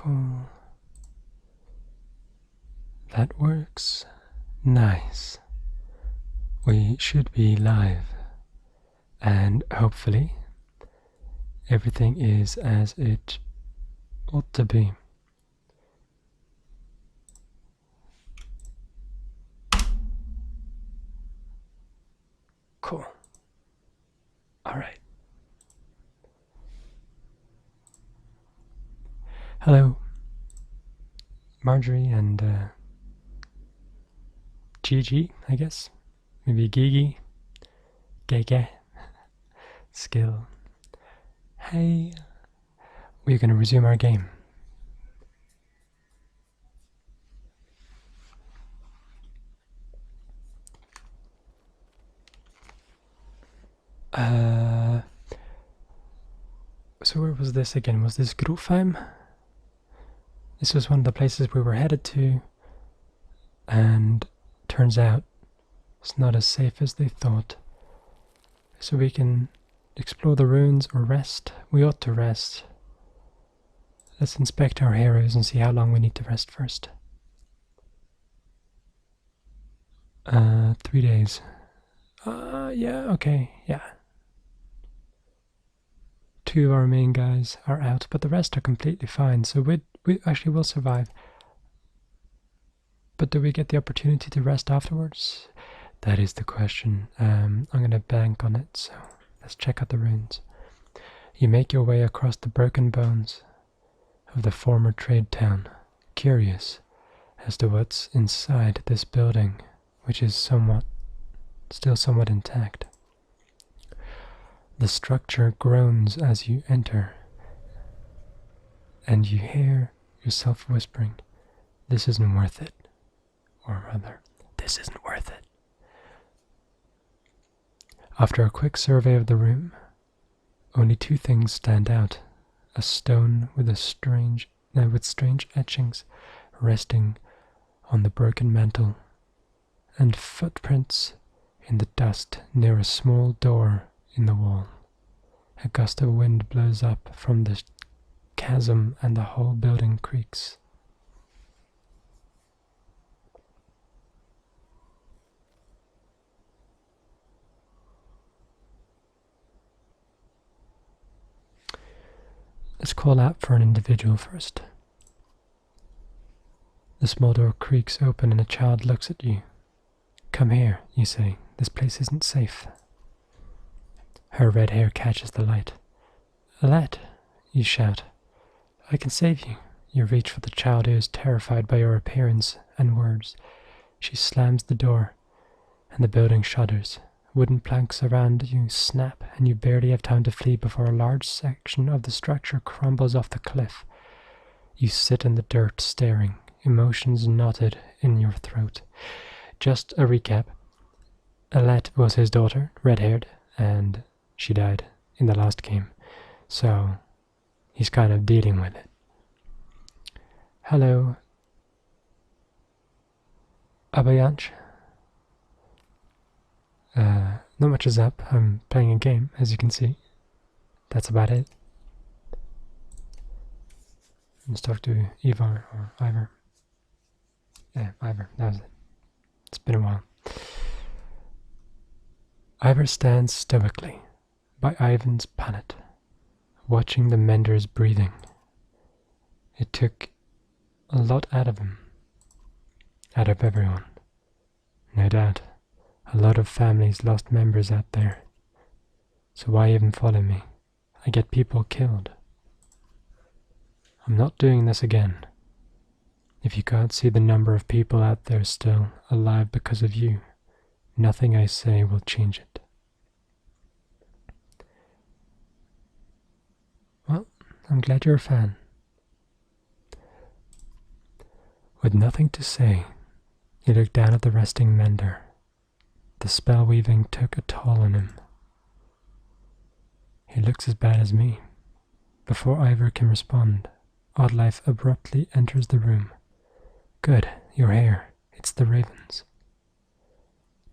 Cool. That works. Nice. We should be live. And hopefully everything is as it ought to be. Cool. Alright. Hello, Marjorie and Gigi, I guess. Maybe Gigi. Gege. Skill. Hey. We're going to resume our game. So where was this again? Was this Grufheim? This was one of the places we were headed to, and turns out it's not as safe as they thought. So we can explore the ruins or rest. We ought to rest. Let's inspect our heroes and see how long we need to rest first. 3 days. Yeah, okay, yeah. 2 of our main guys are out, but the rest are completely fine, so we actually will survive. But do we get the opportunity to rest afterwards? That is the question. I'm gonna bank on it, so let's check out the ruins. You make your way across the broken bones of the former trade town, curious as to what's inside this building, which is still somewhat intact. The structure groans as you enter, and you hear yourself whispering, "This isn't worth it." Or rather, "This isn't worth it." After a quick survey of the room, only 2 things stand out: a stone with strange etchings resting on the broken mantel, and footprints in the dust near a small door in the wall. A gust of wind blows up from the chasm and the whole building creaks. Let's call out for an individual first. The small door creaks open and a child looks at you. "Come here," you say. "This place isn't safe." Her red hair catches the light. "Alette," you shout. "I can save you." You reach for the child who is terrified by your appearance and words. She slams the door, and the building shudders. Wooden planks around you snap, and you barely have time to flee before a large section of the structure crumbles off the cliff. You sit in the dirt, staring, emotions knotted in your throat. Just a recap. Alette was his daughter, red-haired, and she died in the last game. So he's kind of dealing with it. Hello, Abayanch. Not much is up. I'm playing a game, as you can see. That's about it. Let's talk to Ivar or Ivor. Yeah, Ivor, that was it. It's been a while. Ivor stands stoically by Ivan's pallet, watching the mender's breathing. It took a lot out of him. Out of everyone. No doubt. A lot of families lost members out there. So why even follow me? I get people killed. I'm not doing this again. If you can't see the number of people out there still alive because of you, nothing I say will change it. Well, I'm glad you're a fan. With nothing to say, you look down at the resting mender. The spell weaving took a toll on him. He looks as bad as me. Before Ivor can respond, Oddlife abruptly enters the room. "Good, you're here. It's the ravens.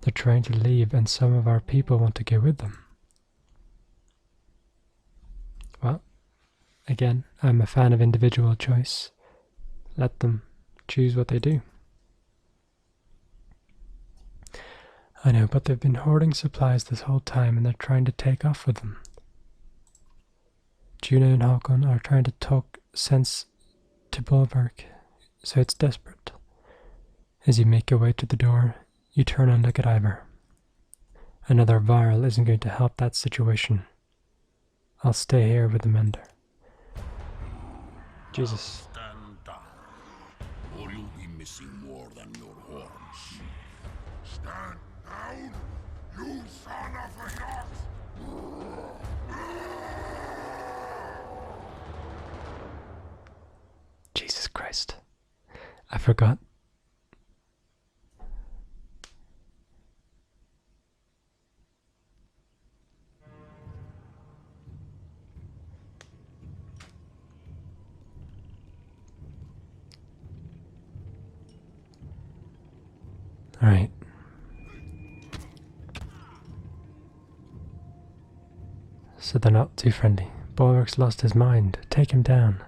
They're trying to leave and some of our people want to go with them." Well, again, I'm a fan of individual choice. let them choose what they do. I know, but they've been hoarding supplies this whole time and they're trying to take off with them. Juno and Håkon are trying to talk sense to Bulwark, so it's desperate. As you make your way to the door, you turn and look at Ivar. Another vial isn't going to help that situation. I'll stay here with the mender. Jesus. Stand down, or you'll be missing more than your horns. Stand down, you son of a yacht! Jesus Christ. I forgot. Alright. So they're not too friendly. Bulwark's lost his mind. Take him down.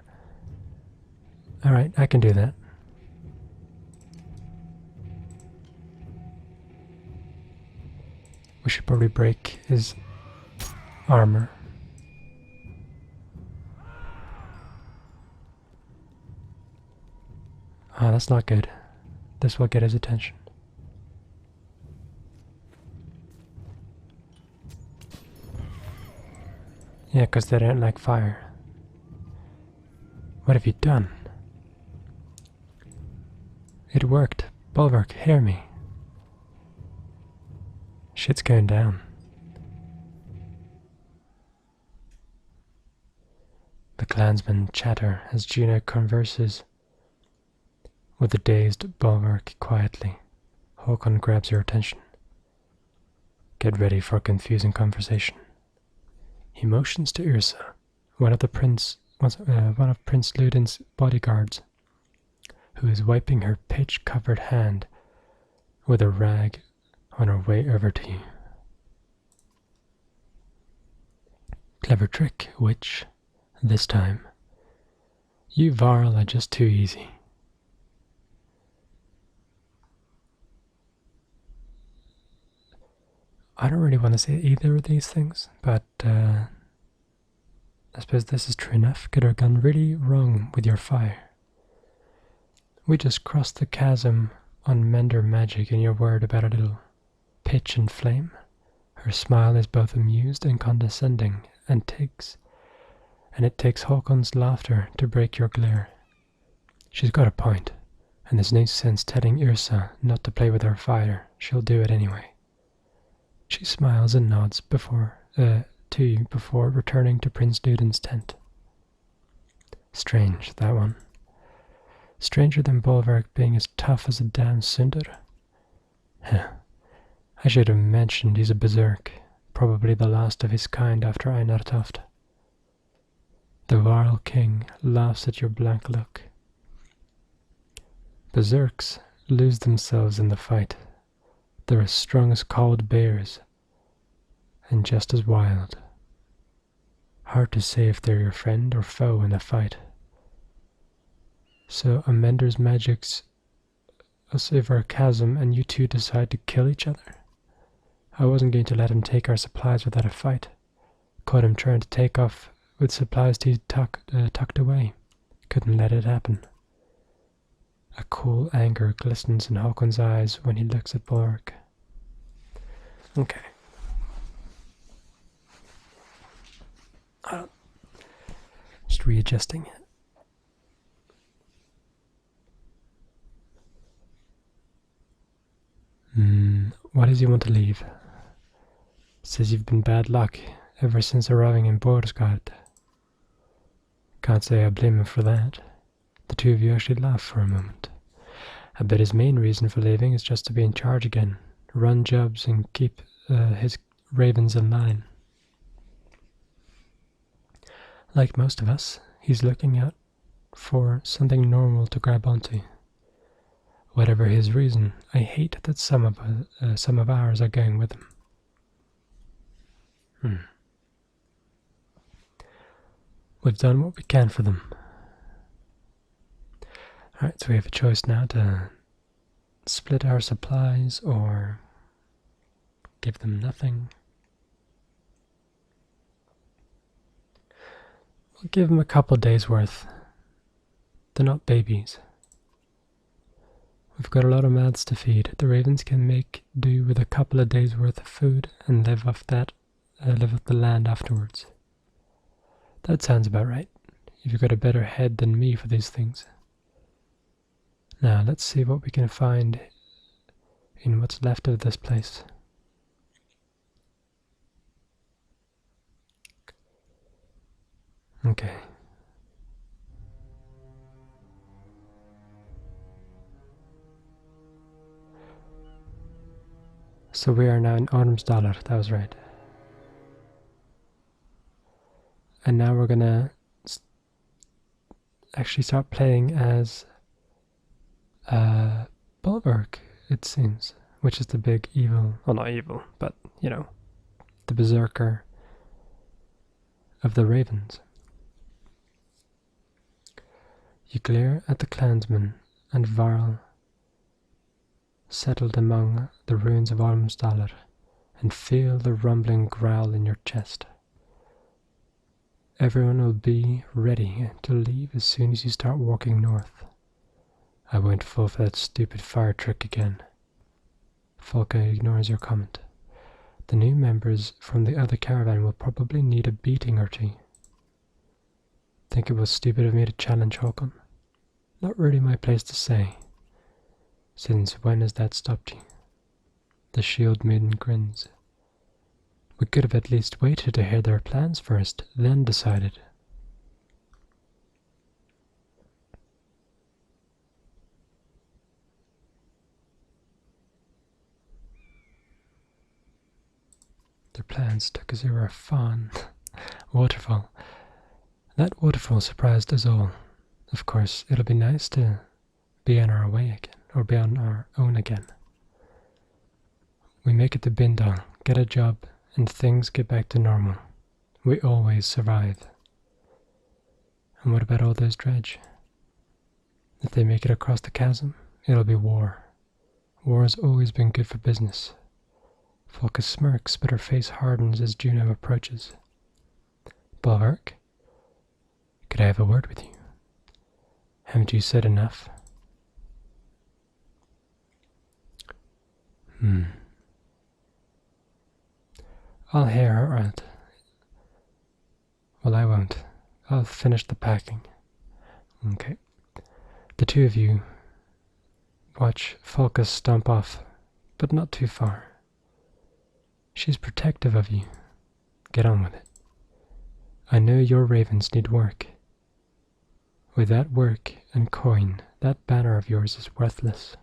Alright, I can do that. We should probably break his armor. Ah, that's not good. This will get his attention. Yeah, because they don't like fire. What have you done? It worked. Bulwark, hear me. Shit's going down. The clansmen chatter as Juno converses with the dazed Bulwark quietly. Håkon grabs your attention. Get ready for a confusing conversation. He motions to Yrsa, one of Prince Ludin's bodyguards, who is wiping her pitch-covered hand with a rag on her way over to you. Clever trick, witch. This time, you Varl are just too easy. I don't really want to say either of these things, but I suppose this is true enough. Could have gone really wrong with your fire. We just crossed the chasm on Mender magic and you're worried about a little pitch and flame. Her smile is both amused and condescending, and it takes Håkon's laughter to break your glare. She's got a point, and there's no sense telling Yrsa not to play with her fire. She'll do it anyway. She smiles and nods to you before returning to Prince Ludin's tent. Strange, that one. Stranger than Bulwark being as tough as a damn cinder. I should have mentioned he's a berserk, probably the last of his kind after Einartoft. The Varl King laughs at your blank look. Berserks lose themselves in the fight. They're as strong as cold bears, and just as wild. Hard to say if they're your friend or foe in a fight. So Amender's magic's us over a chasm and you two decide to kill each other? I wasn't going to let him take our supplies without a fight. Caught him trying to take off with supplies he'd tucked away. Couldn't let it happen. A cool anger glistens in Håkon's eyes when he looks at Bulwark. Okay. Just readjusting it. Why does he want to leave? Says you've been bad luck ever since arriving in Borsgard. Can't say I blame him for that. The two of you actually laughed for a moment. I bet his main reason for leaving is just to be in charge again, run jobs and keep his ravens in line. Like most of us, he's looking out for something normal to grab onto. Whatever his reason, I hate that some of ours are going with him. We've done what we can for them. Alright, so we have a choice now to split our supplies or give them nothing. We'll give them a couple days worth. They're not babies. We've got a lot of mouths to feed. The ravens can make do with a couple of days worth of food and live off that, live off the land afterwards. That sounds about right. You've got a better head than me for these things. Now let's see what we can find in what's left of this place. Okay. So we are now in Ormsdalr, that was right. And now we're gonna actually start playing as Bulwark, it seems, which is the big evil, well not evil, but you know, the berserker of the ravens. You glare at the clansmen and Varl settled among the ruins of Ormsdalr and feel the rumbling growl in your chest. Everyone will be ready to leave as soon as you start walking north. I won't fall for that stupid fire trick again. Folka ignores your comment. The new members from the other caravan will probably need a beating or two. Think it was stupid of me to challenge Håkon? Not really my place to say. Since when has that stopped you? The shield maiden grins. We could have at least waited to hear their plans first, then decided. Their plans took us over a fawn waterfall. That waterfall surprised us all. Of course, it'll be nice to be on our way again, or be on our own again. We make it to Bindal, get a job, and things get back to normal. We always survive. And what about all those dredge? If they make it across the chasm, it'll be war. War has always been good for business. Folka smirks, but her face hardens as Juno approaches. Bulwark, could I have a word with you? Haven't you said enough? I'll hear her out. Well, I won't. I'll finish the packing. Okay. The two of you watch Folka stomp off, but not too far. She's protective of you. Get on with it. I know your ravens need work. Without work and coin, that banner of yours is worthless.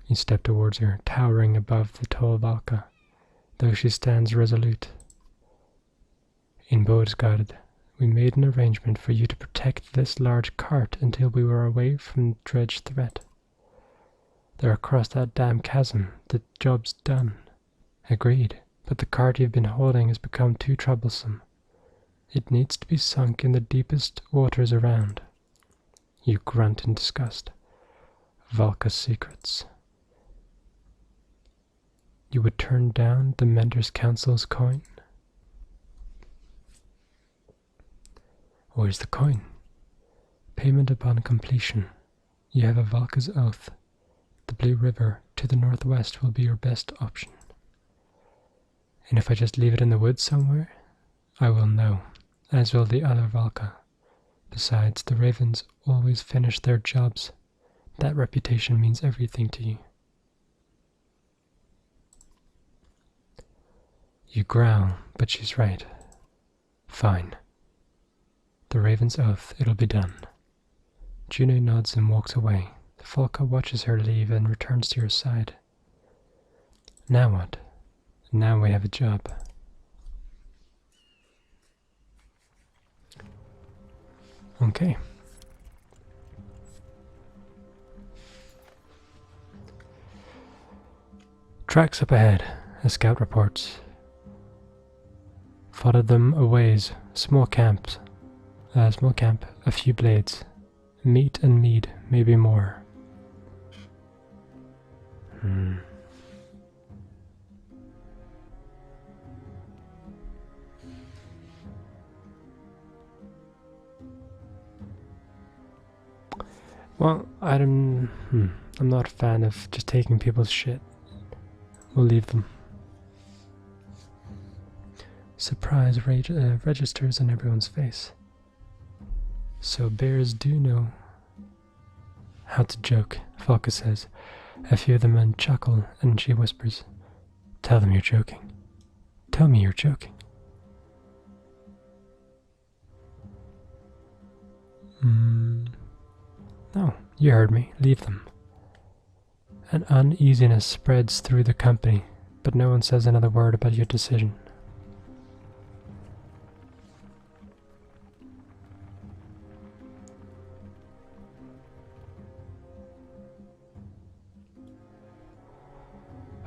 You step towards her, towering above the tall Valka, though she stands resolute. In Bodsgard, we made an arrangement for you to protect this large cart until we were away from dredge threat. They're across that damn chasm. The job's done. Agreed, but the cart you've been holding has become too troublesome. It needs to be sunk in the deepest waters around. You grunt in disgust. Valka's secrets. You would turn down the Mender's Council's coin? Where's the coin? Payment upon completion. You have a Valka's oath. The Blue River to the northwest will be your best option. And if I just leave it in the woods somewhere? I will know, as will the other Valka. Besides, the ravens always finish their jobs. That reputation means everything to you. You growl, but she's right. Fine. The raven's oath, it'll be done. Juno nods and walks away. The Falca watches her leave and returns to your side. Now what? Now we have a job. Okay. Tracks up ahead, a scout reports. Followed them a ways, small camp, a few blades. Meat and mead, maybe more. Well, I'm not a fan of just taking people's shit. We'll leave them. Surprise registers on everyone's face. So bears do know how to joke, Falca says. A few of the men chuckle, and she whispers, "Tell them you're joking. Tell me you're joking." No, you heard me. Leave them. An uneasiness spreads through the company, but no one says another word about your decision.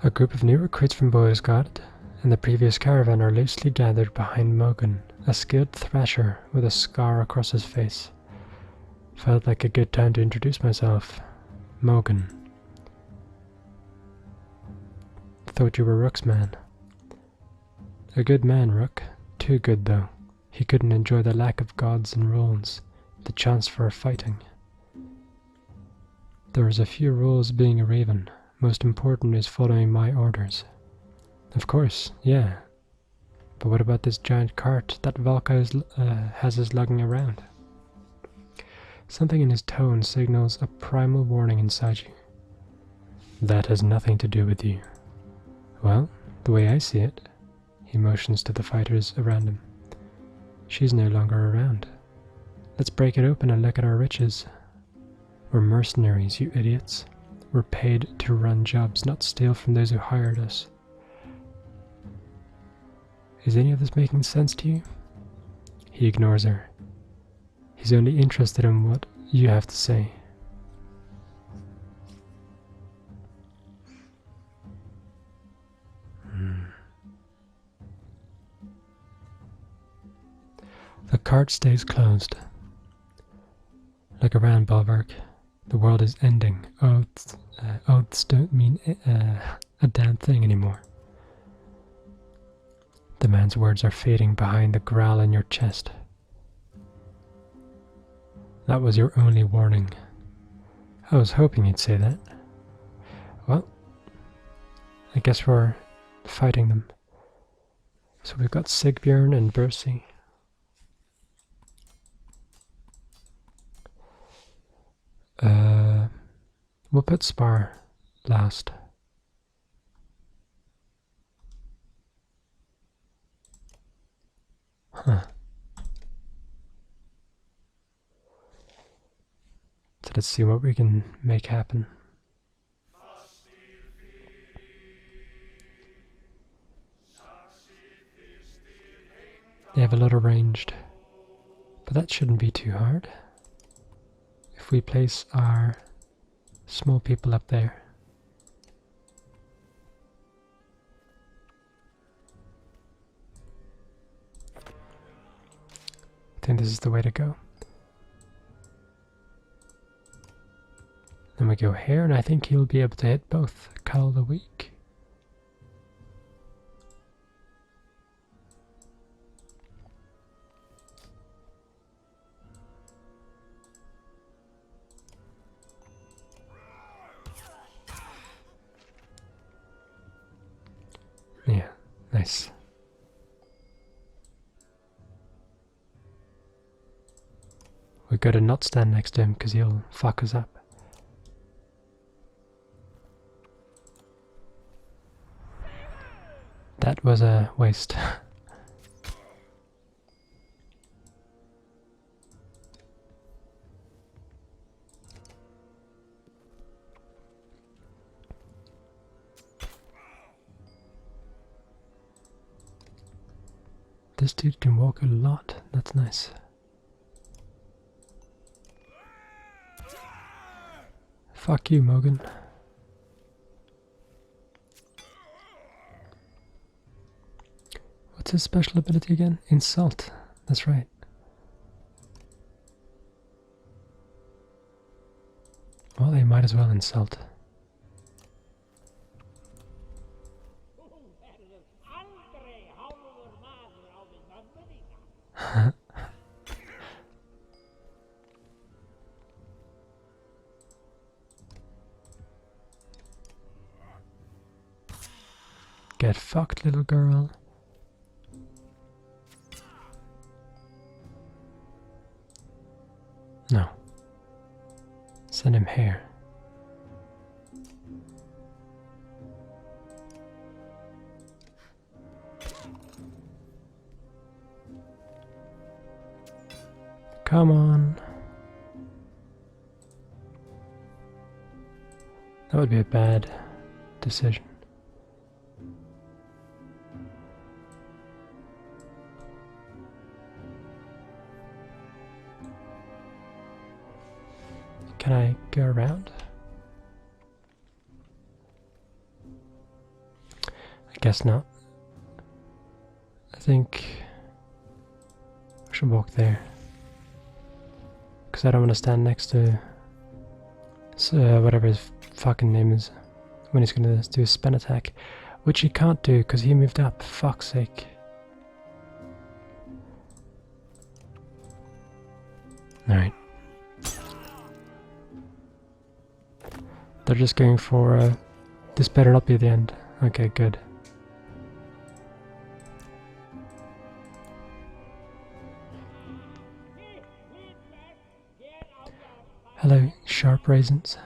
A group of new recruits from Boisgard and the previous caravan are loosely gathered behind Mogan, a skilled thrasher with a scar across his face. Felt like a good time to introduce myself. Mogan. Thought you were Rook's man. A good man, Rook. Too good, though. He couldn't enjoy the lack of gods and rules, the chance for fighting. There was a few rules being a raven. Most important is following my orders. Of course, yeah. But what about this giant cart that Valka has us lugging around? Something in his tone signals a primal warning inside you. That has nothing to do with you. Well, the way I see it, he motions to the fighters around him. She's no longer around. Let's break it open and look at our riches. We're mercenaries, you idiots. We're paid to run jobs, not steal from those who hired us. Is any of this making sense to you? He ignores her. He's only interested in what you have to say. The cart stays closed. Like a round bulwark, the world is ending. Oaths don't mean a damn thing anymore. The man's words are fading behind the growl in your chest. That was your only warning. I was hoping you'd say that. Well, I guess we're fighting them. So we've got Sigbjörn and Bersi. We'll put Spar last. Huh. So let's see what we can make happen. They have a lot arranged, but that shouldn't be too hard. If we place our small people up there. I think this is the way to go. Then we go here, and I think he'll be able to hit both. Cull the weak. Yeah, nice. We gotta not stand next to him because he'll fuck us up. That was a waste. This dude can walk a lot. That's nice. Fuck you, Mogan. What's his special ability again? Insult. That's right. as well insult. Get fucked, little girl. No. Send him here. Come on. That would be a bad decision. Can I go around? I guess not. I think I should walk there. Because I don't want to stand next to whatever his fucking name is when he's going to do a spin attack. Which he can't do because he moved up. Fuck's sake. Alright. They're just going for this better not be the end. Okay, good. Hello, sharp raisins.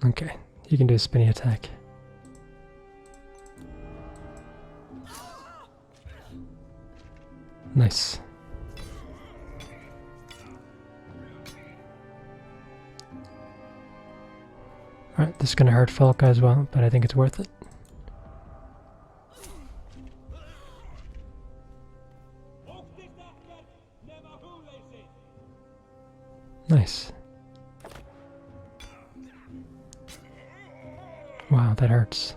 Okay, you can do a spinny attack. Nice. Alright, this is gonna hurt Falca as well, but I think it's worth it. Nice. Wow, that hurts.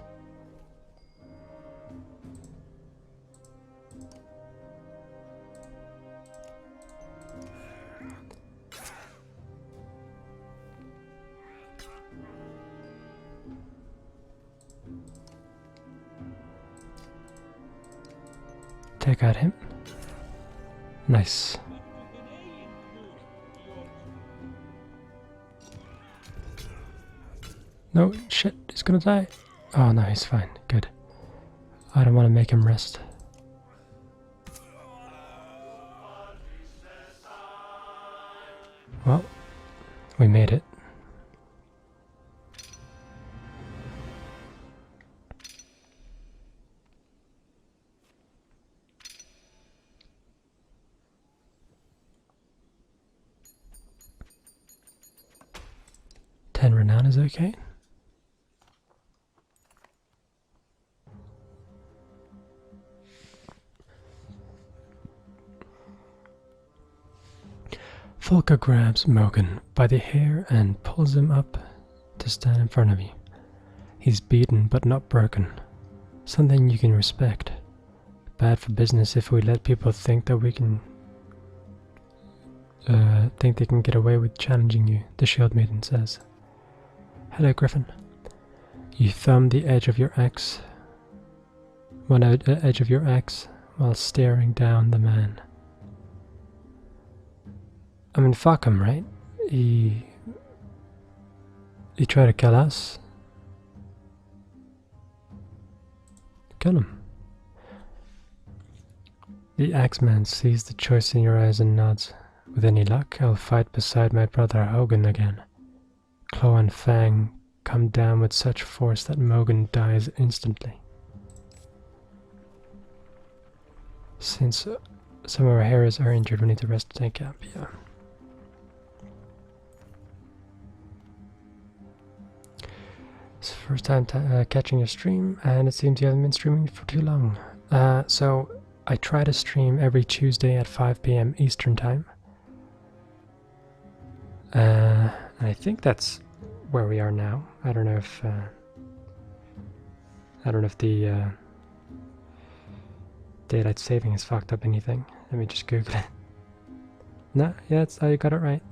Take out him. Nice. No, shit, he's gonna die. Oh no, he's fine. Good. I don't want to make him rest. Well, we made it. Renown is okay. Folka grabs Mogan by the hair and pulls him up to stand in front of you. He's beaten but not broken. Something you can respect. Bad for business if we let people think that we can think they can get away with challenging you, the Shield Maiden says. Hello, Griffin. You thumb the edge of your axe, while staring down the man. I mean, fuck him, right? He tried to kill us. Kill him. The Axeman sees the choice in your eyes and nods. With any luck, I'll fight beside my brother Hogan again. Claw and Fang come down with such force that Mogan dies instantly. Since some of our heroes are injured, we need to rest tank camp. Yeah. It's the first time catching your stream, and it seems you haven't been streaming for too long. So I try to stream every Tuesday at 5 PM Eastern Time. I think that's where we are now. I don't know if the daylight saving has fucked up anything. Let me just Google it. No, yeah, I got it right.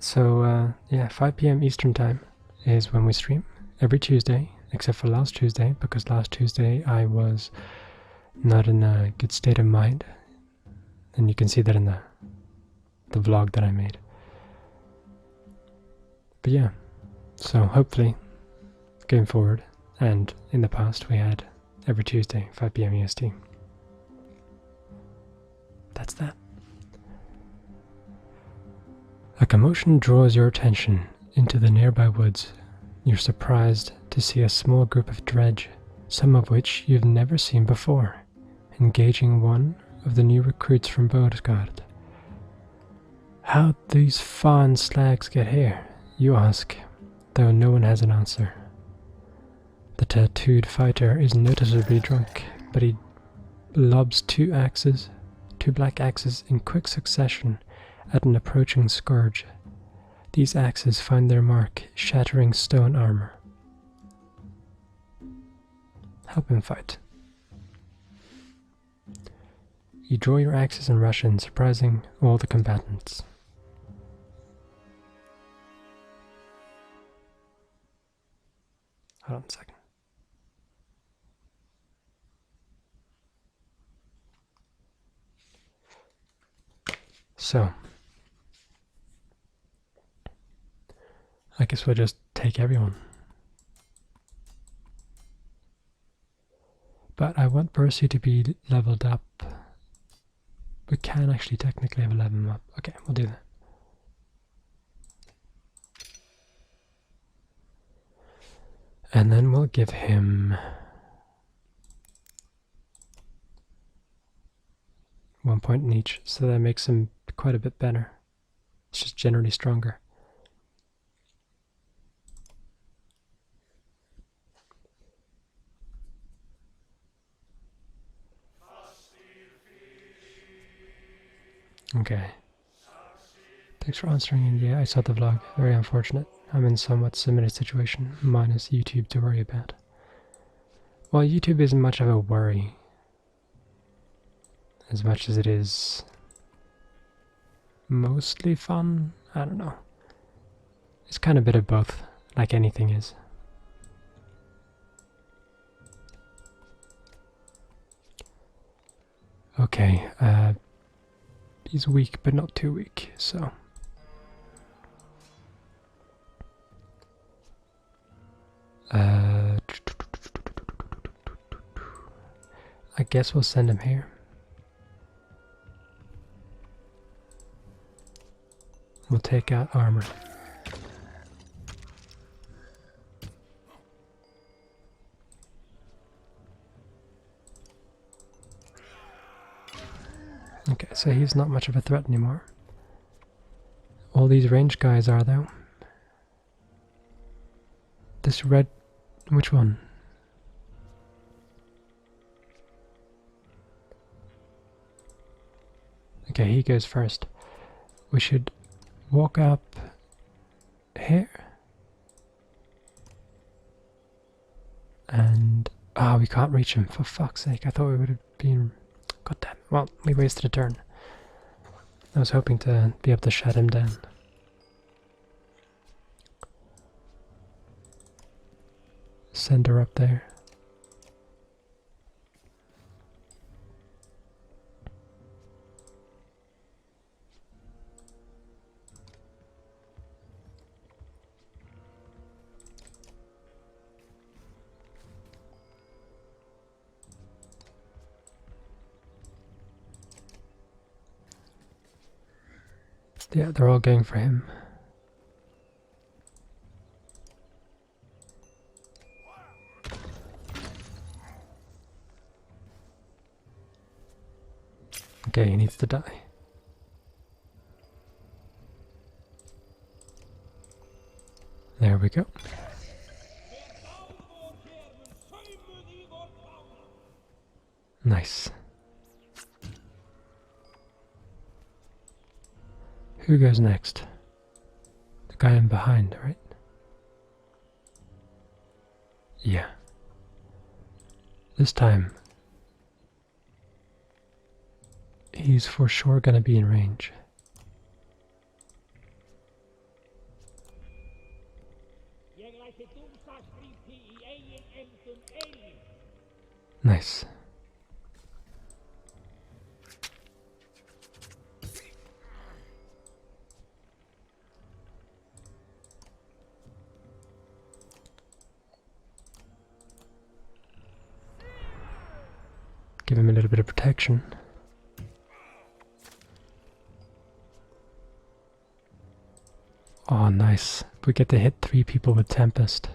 So yeah, 5 p.m. Eastern time is when we stream every Tuesday, except for last Tuesday, because last Tuesday I was not in a good state of mind, and you can see that in the vlog that I made. But yeah, so hopefully going forward, and in the past we had every Tuesday 5 p.m. EST. That's that. A commotion draws your attention into the nearby woods. You're surprised to see a small group of dredge, some of which you've never seen before, engaging one of the new recruits from Bodgard. How'd these fine slags get here, you ask, though no one has an answer. The tattooed fighter is noticeably drunk, but he lobs two black axes in quick succession at an approaching scourge. These axes find their mark, shattering stone armor. Help him fight. You draw your axes and rush in, surprising all the combatants. Hold on a second. So, I guess we'll just take everyone. But I want Percy to be leveled up. We can actually technically level him up. Okay, we'll do that. And then we'll give him 1 point in each, so that makes him quite a bit better. It's just generally stronger. Okay. Thanks for answering, and yeah, I saw the vlog. Very unfortunate. I'm in somewhat similar situation, minus YouTube to worry about. Well, YouTube isn't much of a worry, as much as it is mostly fun. I don't know. It's kind of a bit of both, like anything is. Okay, he's weak, but not too weak, so. I guess we'll send him here. We'll take out armor. Okay, so he's not much of a threat anymore. All these ranged guys are, though. This red... which one? Okay, he goes first. We should walk up here. And... ah, we can't reach him, for fuck's sake. I thought we would have been... God damn. Well, we wasted a turn. I was hoping to be able to shut him down. Send her up there. Yeah, they're all going for him. Okay, he needs to die. There we go. Nice. Who goes next? The guy in behind, right? Yeah. This time, he's for sure gonna be in range. Nice. Give him a little bit of protection. Oh, nice. We get to hit 3 people with Tempest.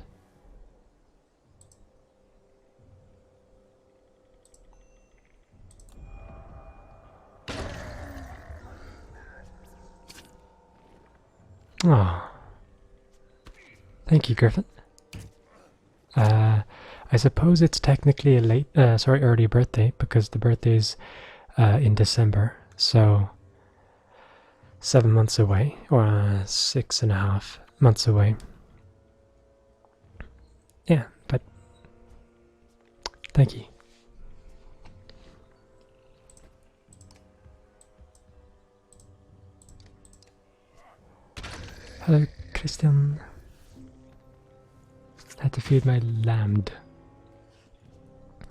Oh. Thank you, Griffin. I suppose it's technically a early birthday, because the birthday's in December, so 7 months away, or 6.5 months away. Yeah, but thank you. Hello, Christian. Had to feed my lamb.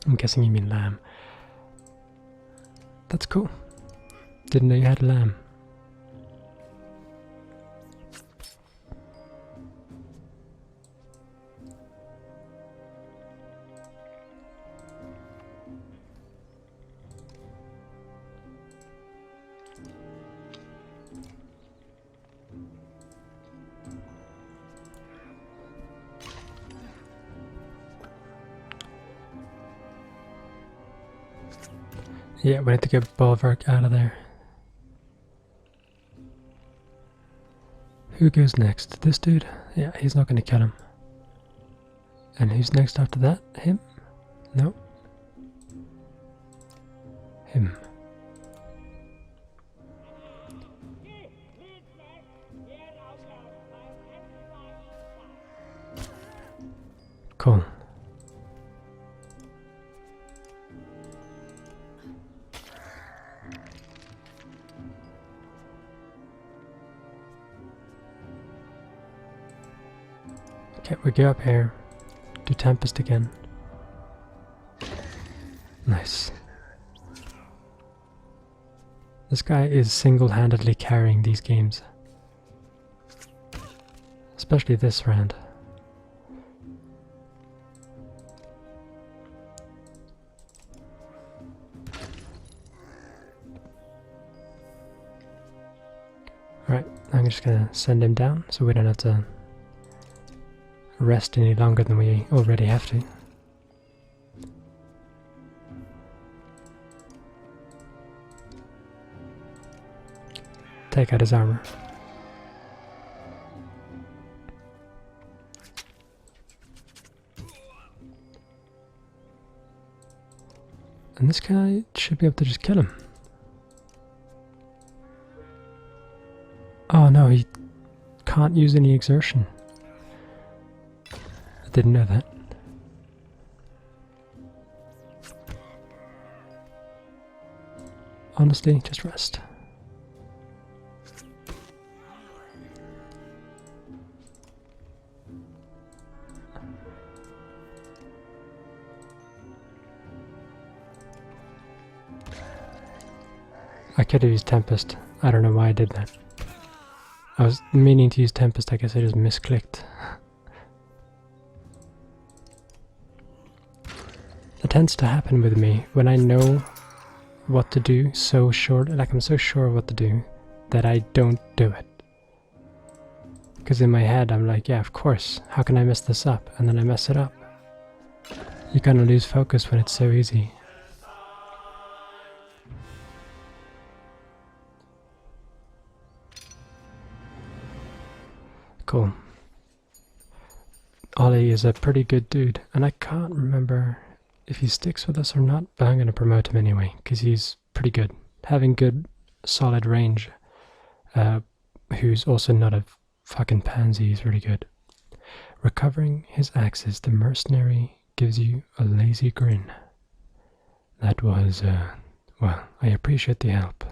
I'm guessing you mean lamb. That's cool. Didn't know you had a lamb. Yeah, we need to get Bulwark out of there. Who goes next? This dude? Yeah, he's not going to kill him. And who's next after that? Him? No. Him. Cool. Okay, we go up here, do Tempest again. Nice. This guy is single-handedly carrying these games. Especially this round. Alright, I'm just gonna send him down so we don't have to rest any longer than we already have to. Take out his armor. And this guy should be able to just kill him. Oh no, he can't use any exertion. I didn't know that. Honestly, just rest. I could have used Tempest. I don't know why I did that. I was meaning to use Tempest, I guess I just misclicked. It tends to happen with me when I know what to do so sure, like I'm so sure of what to do, that I don't do it. Because in my head I'm like, yeah, of course, how can I mess this up? And then I mess it up. You kind of lose focus when it's so easy. Cool. Ollie is a pretty good dude, and I can't remember if he sticks with us or not, but I'm going to promote him anyway, because he's pretty good. Having good, solid range who's also not a fucking pansy, is really good. Recovering his axes, the mercenary gives you a lazy grin. That was, well, I appreciate the help.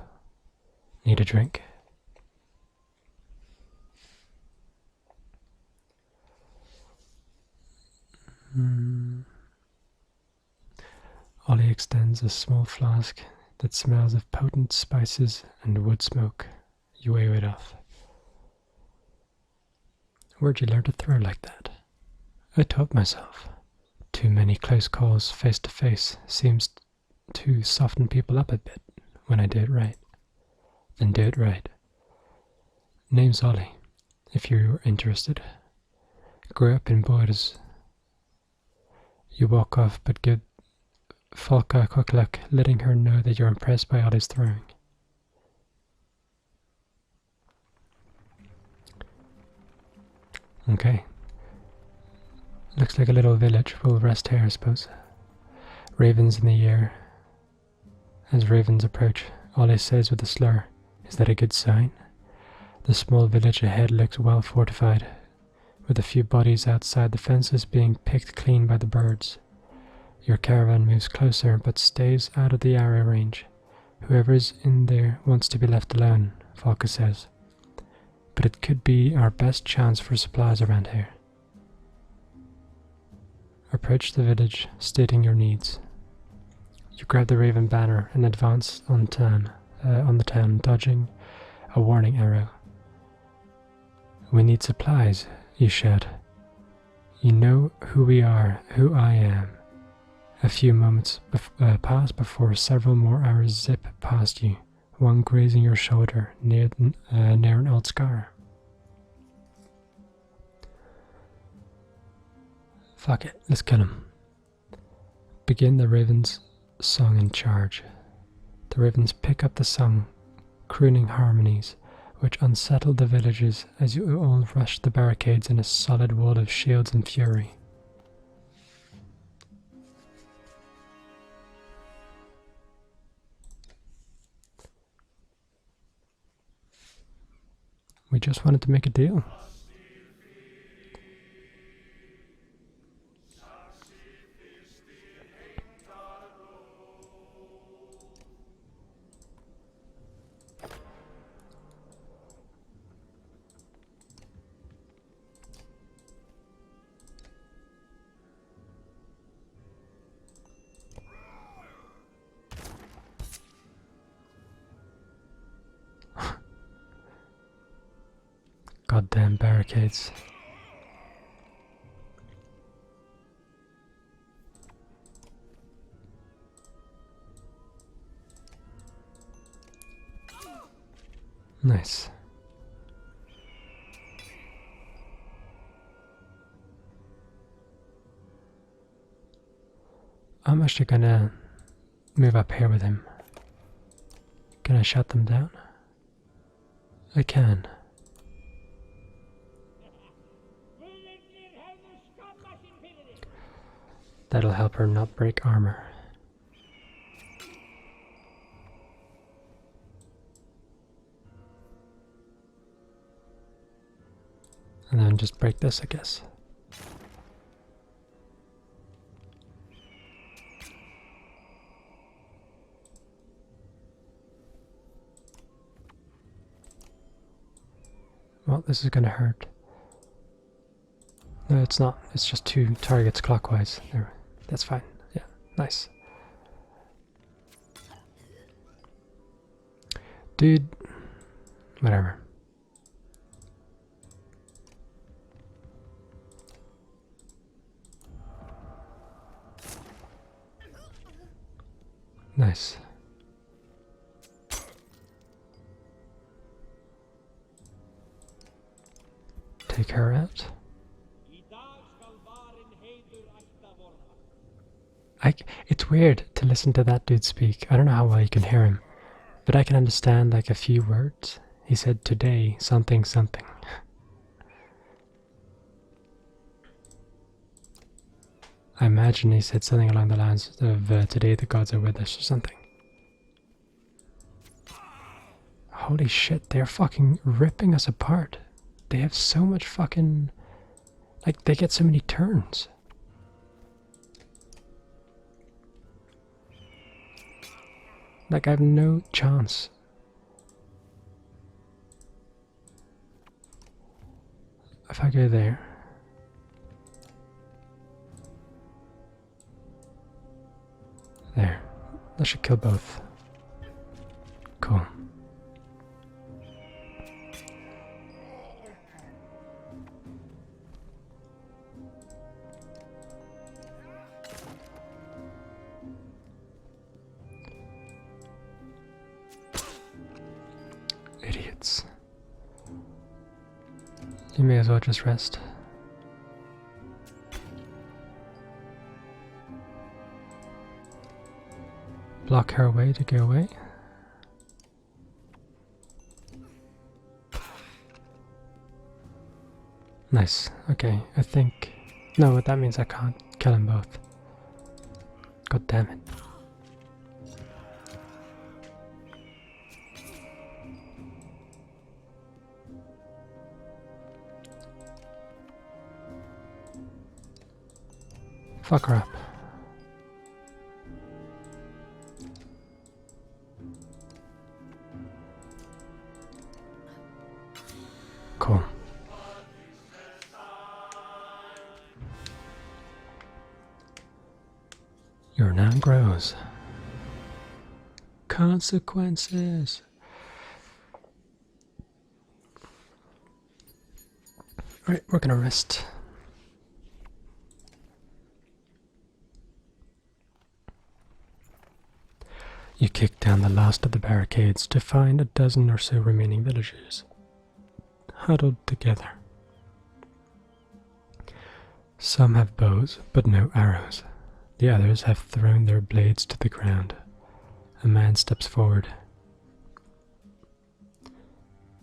Need a drink? Ollie extends a small flask that smells of potent spices and wood smoke. You wave it off. Where'd you learn to throw like that? I taught myself. Too many close calls face to face seems to soften people up a bit when I do it right. Then do it right. Name's Ollie, if you're interested. Grew up in Boers. You walk off but give Falka a quick look, letting her know that you're impressed by Ollie's throwing. Okay. Looks like a little village. We'll rest here, I suppose. Ravens in the air. As ravens approach, Ollie says with a slur, "Is that a good sign?" The small village ahead looks well fortified, with a few bodies outside the fences being picked clean by the birds. Your caravan moves closer but stays out of the arrow range. Whoever's in there wants to be left alone, Falka says. But it could be our best chance for supplies around here. Approach the village, stating your needs. You grab the raven banner and advance on the town, dodging a warning arrow. We need supplies, you shout. You know who we are, who I am. A few moments pass before several more arrows zip past you, one grazing your shoulder near an old scar. Fuck it, let's kill him. Begin the raven's song and charge. The ravens pick up the song, crooning harmonies, which unsettle the villagers as you all rush the barricades in a solid wall of shields and fury. We just wanted to make a deal. Goddamn barricades. Nice. I'm actually gonna move up here with him. Can I shut them down? I can. That'll help her not break armor. And then just break this, I guess. Well, this is gonna hurt. No, it's not. It's just 2 targets clockwise. There. That's fine. Yeah, nice. Dude, whatever. Nice. Take her out. It's weird to listen to that dude speak. I don't know how well you can hear him, but I can understand like a few words. He said today something something. I imagine he said something along the lines of today the gods are with us or something. Holy shit, they're fucking ripping us apart. They have so much fucking... Like, they get so many turns. Like, I have no chance. If I go there... There. That should kill both. Cool. Idiots. You may as well just rest. Block her way to go away. Nice. Okay, I think... No, that means I can't kill them both. God damn it. Fuck her up. Cool. Your renown grows. Consequences. Alright, we're gonna rest. You kick down the last of the barricades to find a dozen or so remaining villagers, huddled together. Some have bows, but no arrows. The others have thrown their blades to the ground. A man steps forward.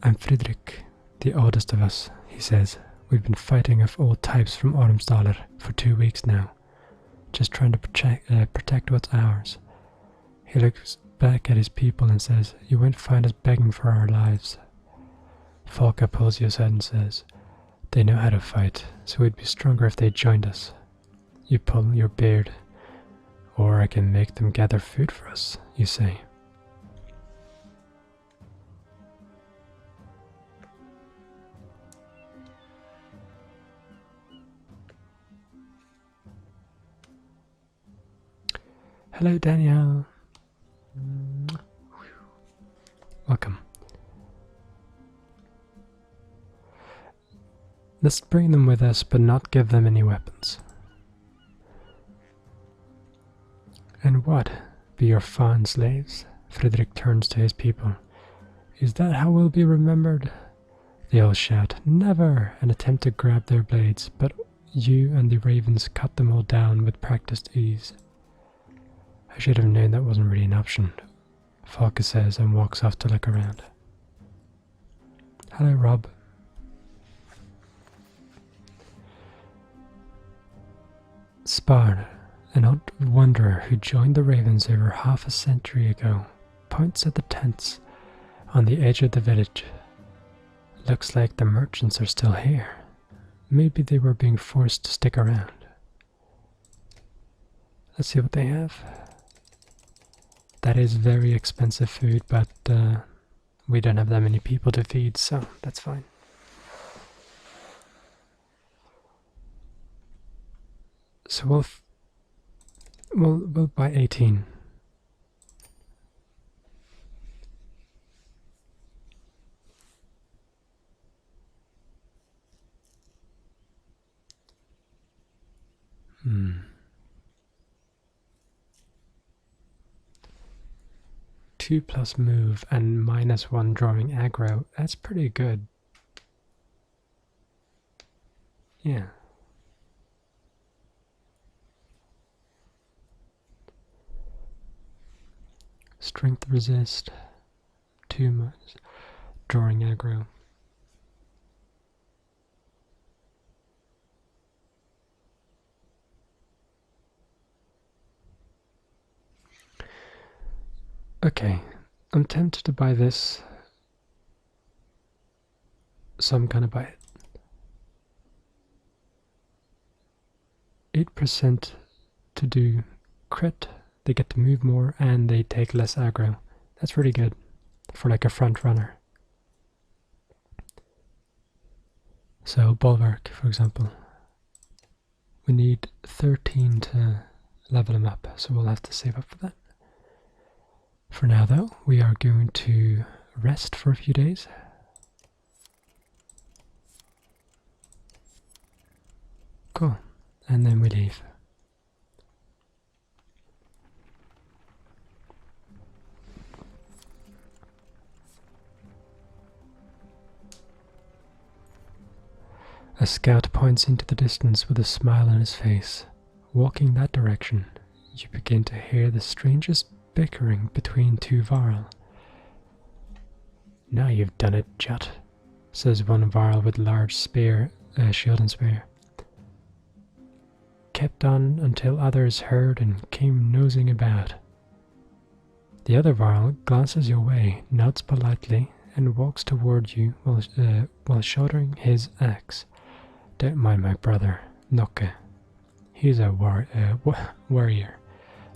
I'm Friedrich, the oldest of us, he says. We've been fighting of all types from Ormsdaler for 2 weeks now, just trying to protect what's ours. He looks back at his people and says, you won't find us begging for our lives. Folka pulls his head and says, they know how to fight, so we'd be stronger if they joined us. You pull your beard. Or I can make them gather food for us, you say. Hello, Danielle. Welcome. Let's bring them with us, but not give them any weapons. And what? Be your fond slaves? Friedrich turns to his people. Is that how we'll be remembered? They all shout, never, and attempt to grab their blades, but you and the ravens cut them all down with practiced ease. I should have known that wasn't really an option, Falka says and walks off to look around. Hello, Rob. Spard, an old wanderer who joined the Ravens over half a century ago, points at the tents on the edge of the village. Looks like the merchants are still here. Maybe they were being forced to stick around. Let's see what they have. That is very expensive food, but we don't have that many people to feed, so that's fine. So we'll buy 18. Hmm. 2 plus move and -1 drawing aggro. That's pretty good. Yeah. Strength resist. 2 months. Drawing aggro. Okay, I'm tempted to buy this so I'm gonna buy it. 8% to do crit, they get to move more, and they take less aggro. That's really good for like a front runner. So Bulwark, for example, we need 13 to level him up, so we'll have to save up for that. For now though, we are going to rest for a few days. Cool, and then we leave. A scout points into the distance with a smile on his face. Walking that direction, you begin to hear the strangest bickering between two Varl. Now you've done it, Jut, says one Varl with large shield and spear. Kept on until others heard and came nosing about. The other Varl glances your way, nods politely, and walks toward you while shouldering his axe. Don't mind my brother, Nokke. He's a warrior.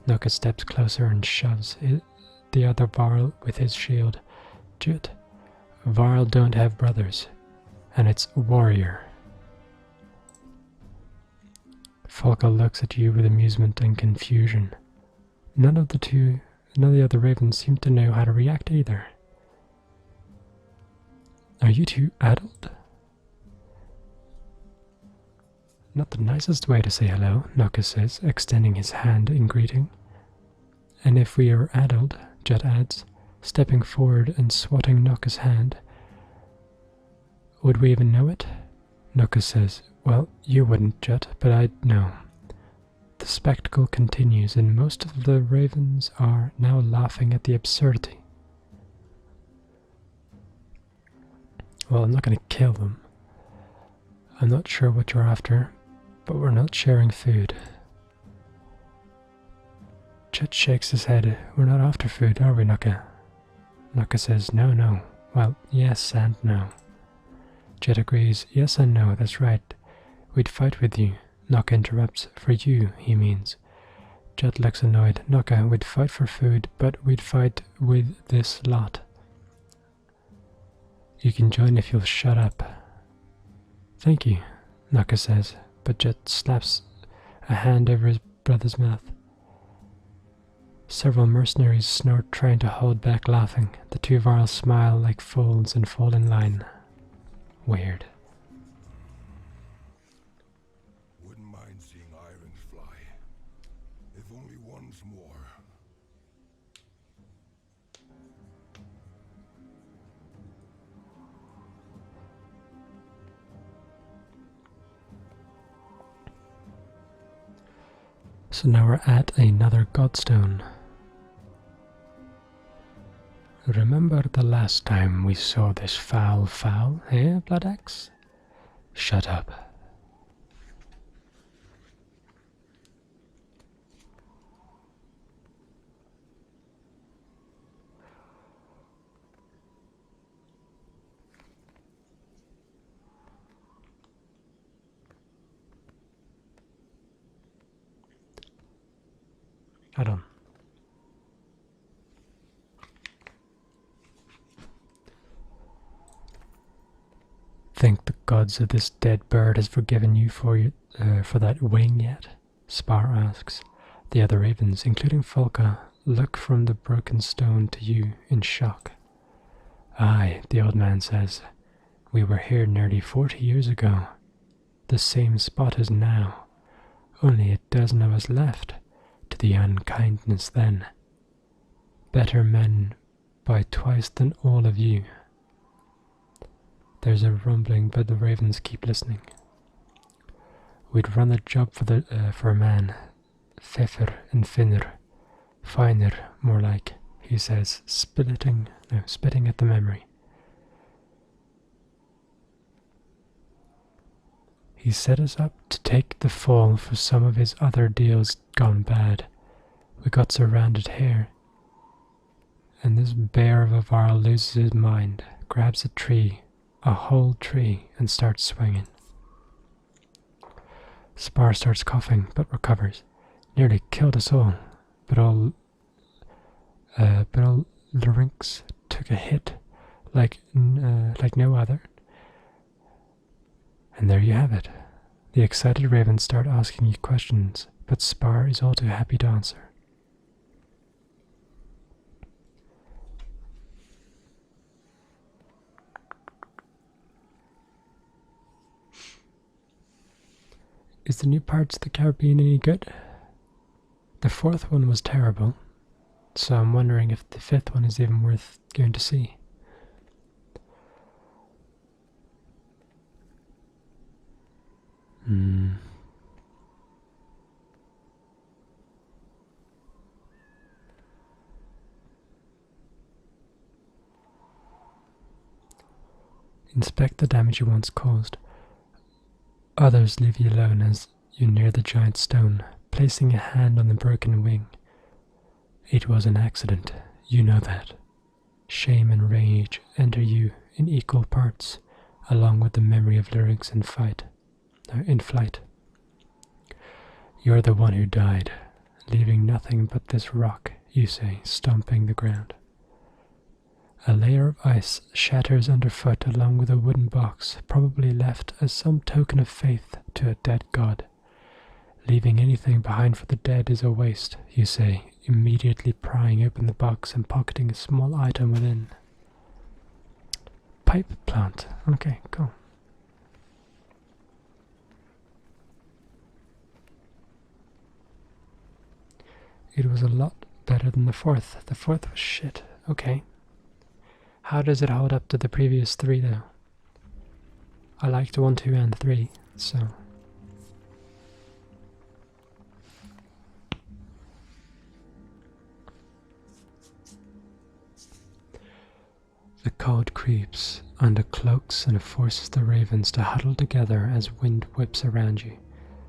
Nokke steps closer and shoves the other Varl with his shield. Jut, Varl don't have brothers, and it's warrior. Folka looks at you with amusement and confusion. None of the other ravens seem to know how to react either. Are you two adult? Not the nicest way to say hello, Nokke says, extending his hand in greeting. And if we are adult, Jut adds, stepping forward and swatting Nokke's hand. Would we even know it? Nokke says, well, you wouldn't, Jut, but I'd know. The spectacle continues, and most of the ravens are now laughing at the absurdity. Well, I'm not going to kill them. I'm not sure what you're after, but we're not sharing food. Chet shakes his head. We're not after food, are we, Nokke? Nokke says, no. Well, yes and no. Chet agrees, yes and no, that's right. We'd fight with you. Nokke interrupts. For you, he means. Chet looks annoyed. Nokke, we'd fight for food, but we'd fight with this lot. You can join if you'll shut up. Thank you, Nokke says, but Jet slaps a hand over his brother's mouth. Several mercenaries snort, trying to hold back laughing. The two Varls smile like fools and fall in line. Weird. Wouldn't mind seeing irons fly. If only once more. So now we're at another godstone. Remember the last time we saw this foul, eh, Bloodaxe? Shut up. Hold on. Think the gods of this dead bird has forgiven you for that wing yet? Spar asks. The other ravens, including Folka, look from the broken stone to you in shock. Aye, the old man says. We were here nearly 40 years ago. The same spot as now. Only a dozen of us left. To the unkindness then. Better men by twice than all of you. There's a rumbling, but the ravens keep listening. We'd run a job for a man. Pfeffer and finner. Finer, more like, he says, spitting at the memory. He set us up to take the fall for some of his other deals gone bad. We got surrounded here. And this bear of a Varl loses his mind, grabs a tree, a whole tree and starts swinging. Spar starts coughing but recovers. Nearly killed us all, but all Larynx took a hit like no other. And there you have it. The excited ravens start asking you questions, but Spar is all too happy to answer. Is the new Pirates of the Caribbean any good? The fourth one was terrible, so I'm wondering if the fifth one is even worth going to see. Inspect the damage you once caused. Others leave you alone as you near the giant stone, placing a hand on the broken wing. It was an accident, you know that. Shame and rage enter you in equal parts, along with the memory of Larynx in flight. You're the one who died, leaving nothing but this rock, you say, stomping the ground. A layer of ice shatters underfoot along with a wooden box, probably left as some token of faith to a dead god. Leaving anything behind for the dead is a waste, you say, immediately prying open the box and pocketing a small item within. Pipe plant. Okay, cool. It was a lot better than the fourth. The fourth was shit. Okay. How does it hold up to the previous three, though? I liked 1, 2, and 3, so... The cold creeps under cloaks and forces the ravens to huddle together as wind whips around you.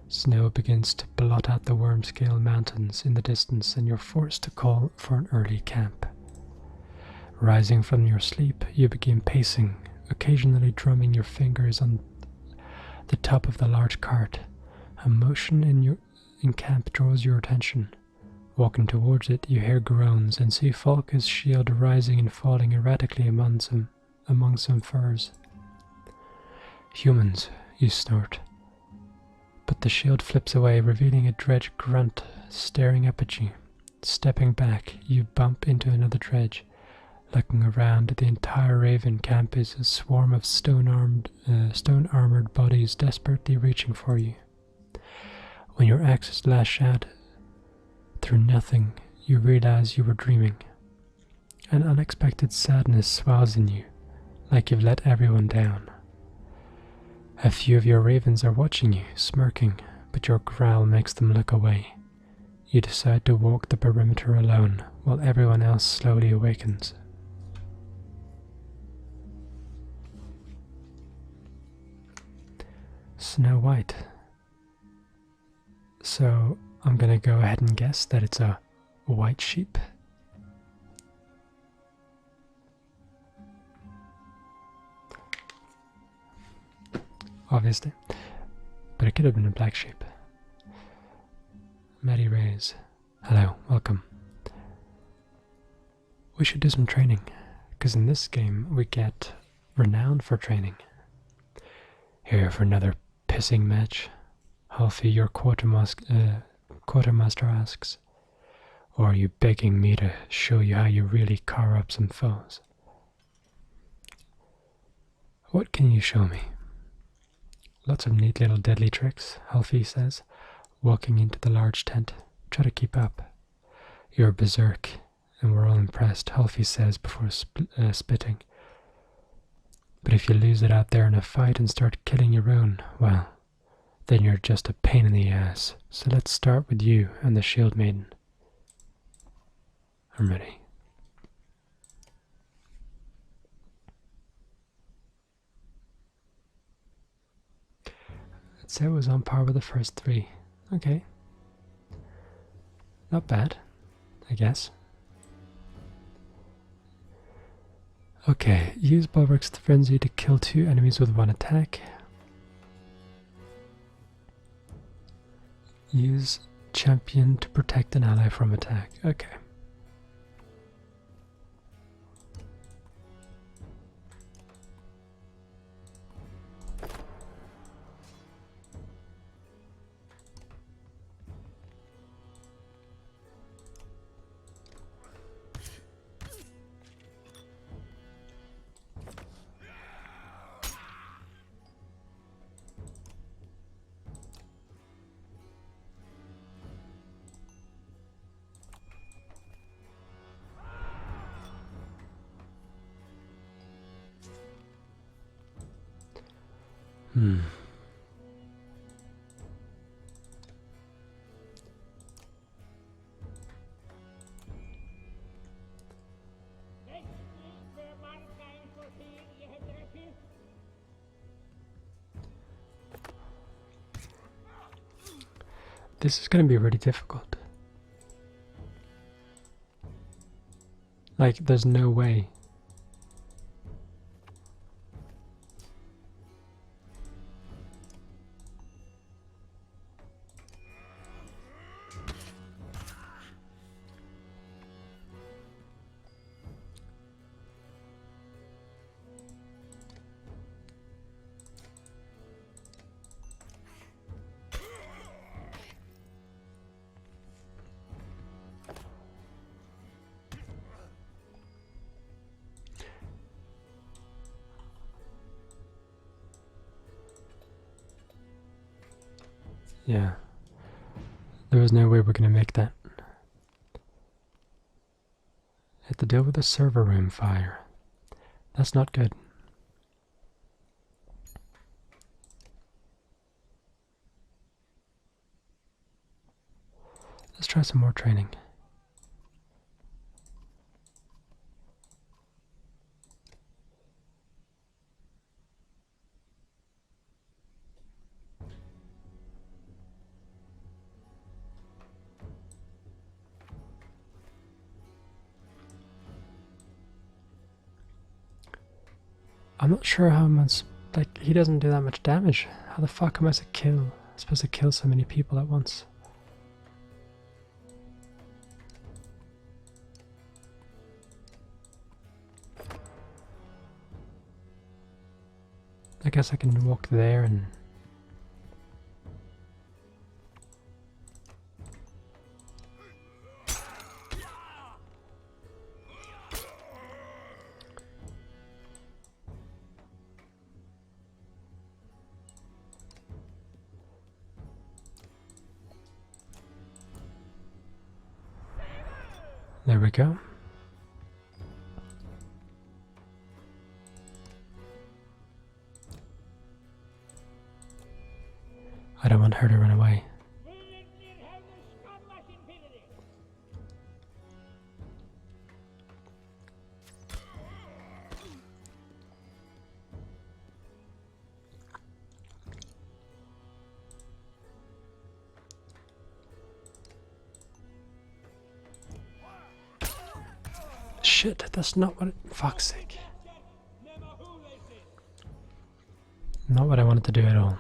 Snow begins to blot out the worm-scale mountains in the distance, and you're forced to call for an early camp. Rising from your sleep, you begin pacing, occasionally drumming your fingers on the top of the large cart. A motion in camp draws your attention. Walking towards it, you hear groans and see Falca's shield rising and falling erratically among some furs. Humans, you snort. But the shield flips away, revealing a dredge grunt staring up at you. Stepping back, you bump into another dredge. Looking around, the entire Raven camp is a swarm of stone-armored bodies desperately reaching for you. When your axes lash out through nothing, you realize you were dreaming. An unexpected sadness swells in you, like you've let everyone down. A few of your ravens are watching you, smirking, but your growl makes them look away. You decide to walk the perimeter alone, while everyone else slowly awakens. Snow White. So I'm gonna go ahead and guess that it's a white sheep. Obviously. But it could have been a black sheep. Maddie Reyes. Hello, welcome. We should do some training, because in this game we get renowned for training. Here for another pissing match. Halfie, your quartermaster asks. Or are you begging me to show you how you really carve up some foes? What can you show me? Lots of neat little deadly tricks, Halfie says, walking into the large tent. Try to keep up. You're berserk, and we're all impressed, Halfie says before spitting. But if you lose it out there in a fight and start killing your own, well, then you're just a pain in the ass. So let's start with you and the Shield Maiden. I'm ready. I'd say it was on par with the first three. Okay. Not bad, I guess. Okay, use Bulwark's Frenzy to kill 2 enemies with 1 attack. Use Champion to protect an ally from attack. Okay. Hmm. This is going to be really difficult. Like, there's no way. Yeah. There was no way we're going to make that. Have to deal with the server room fire. That's not good. Let's try some more training. I'm not sure how much, like, he doesn't do that much damage. How the fuck am I supposed to kill so many people at once? I guess I can walk there and... There we go. I don't want her to run away. Shit, that's not what fuck's sake. Not what I wanted to do at all.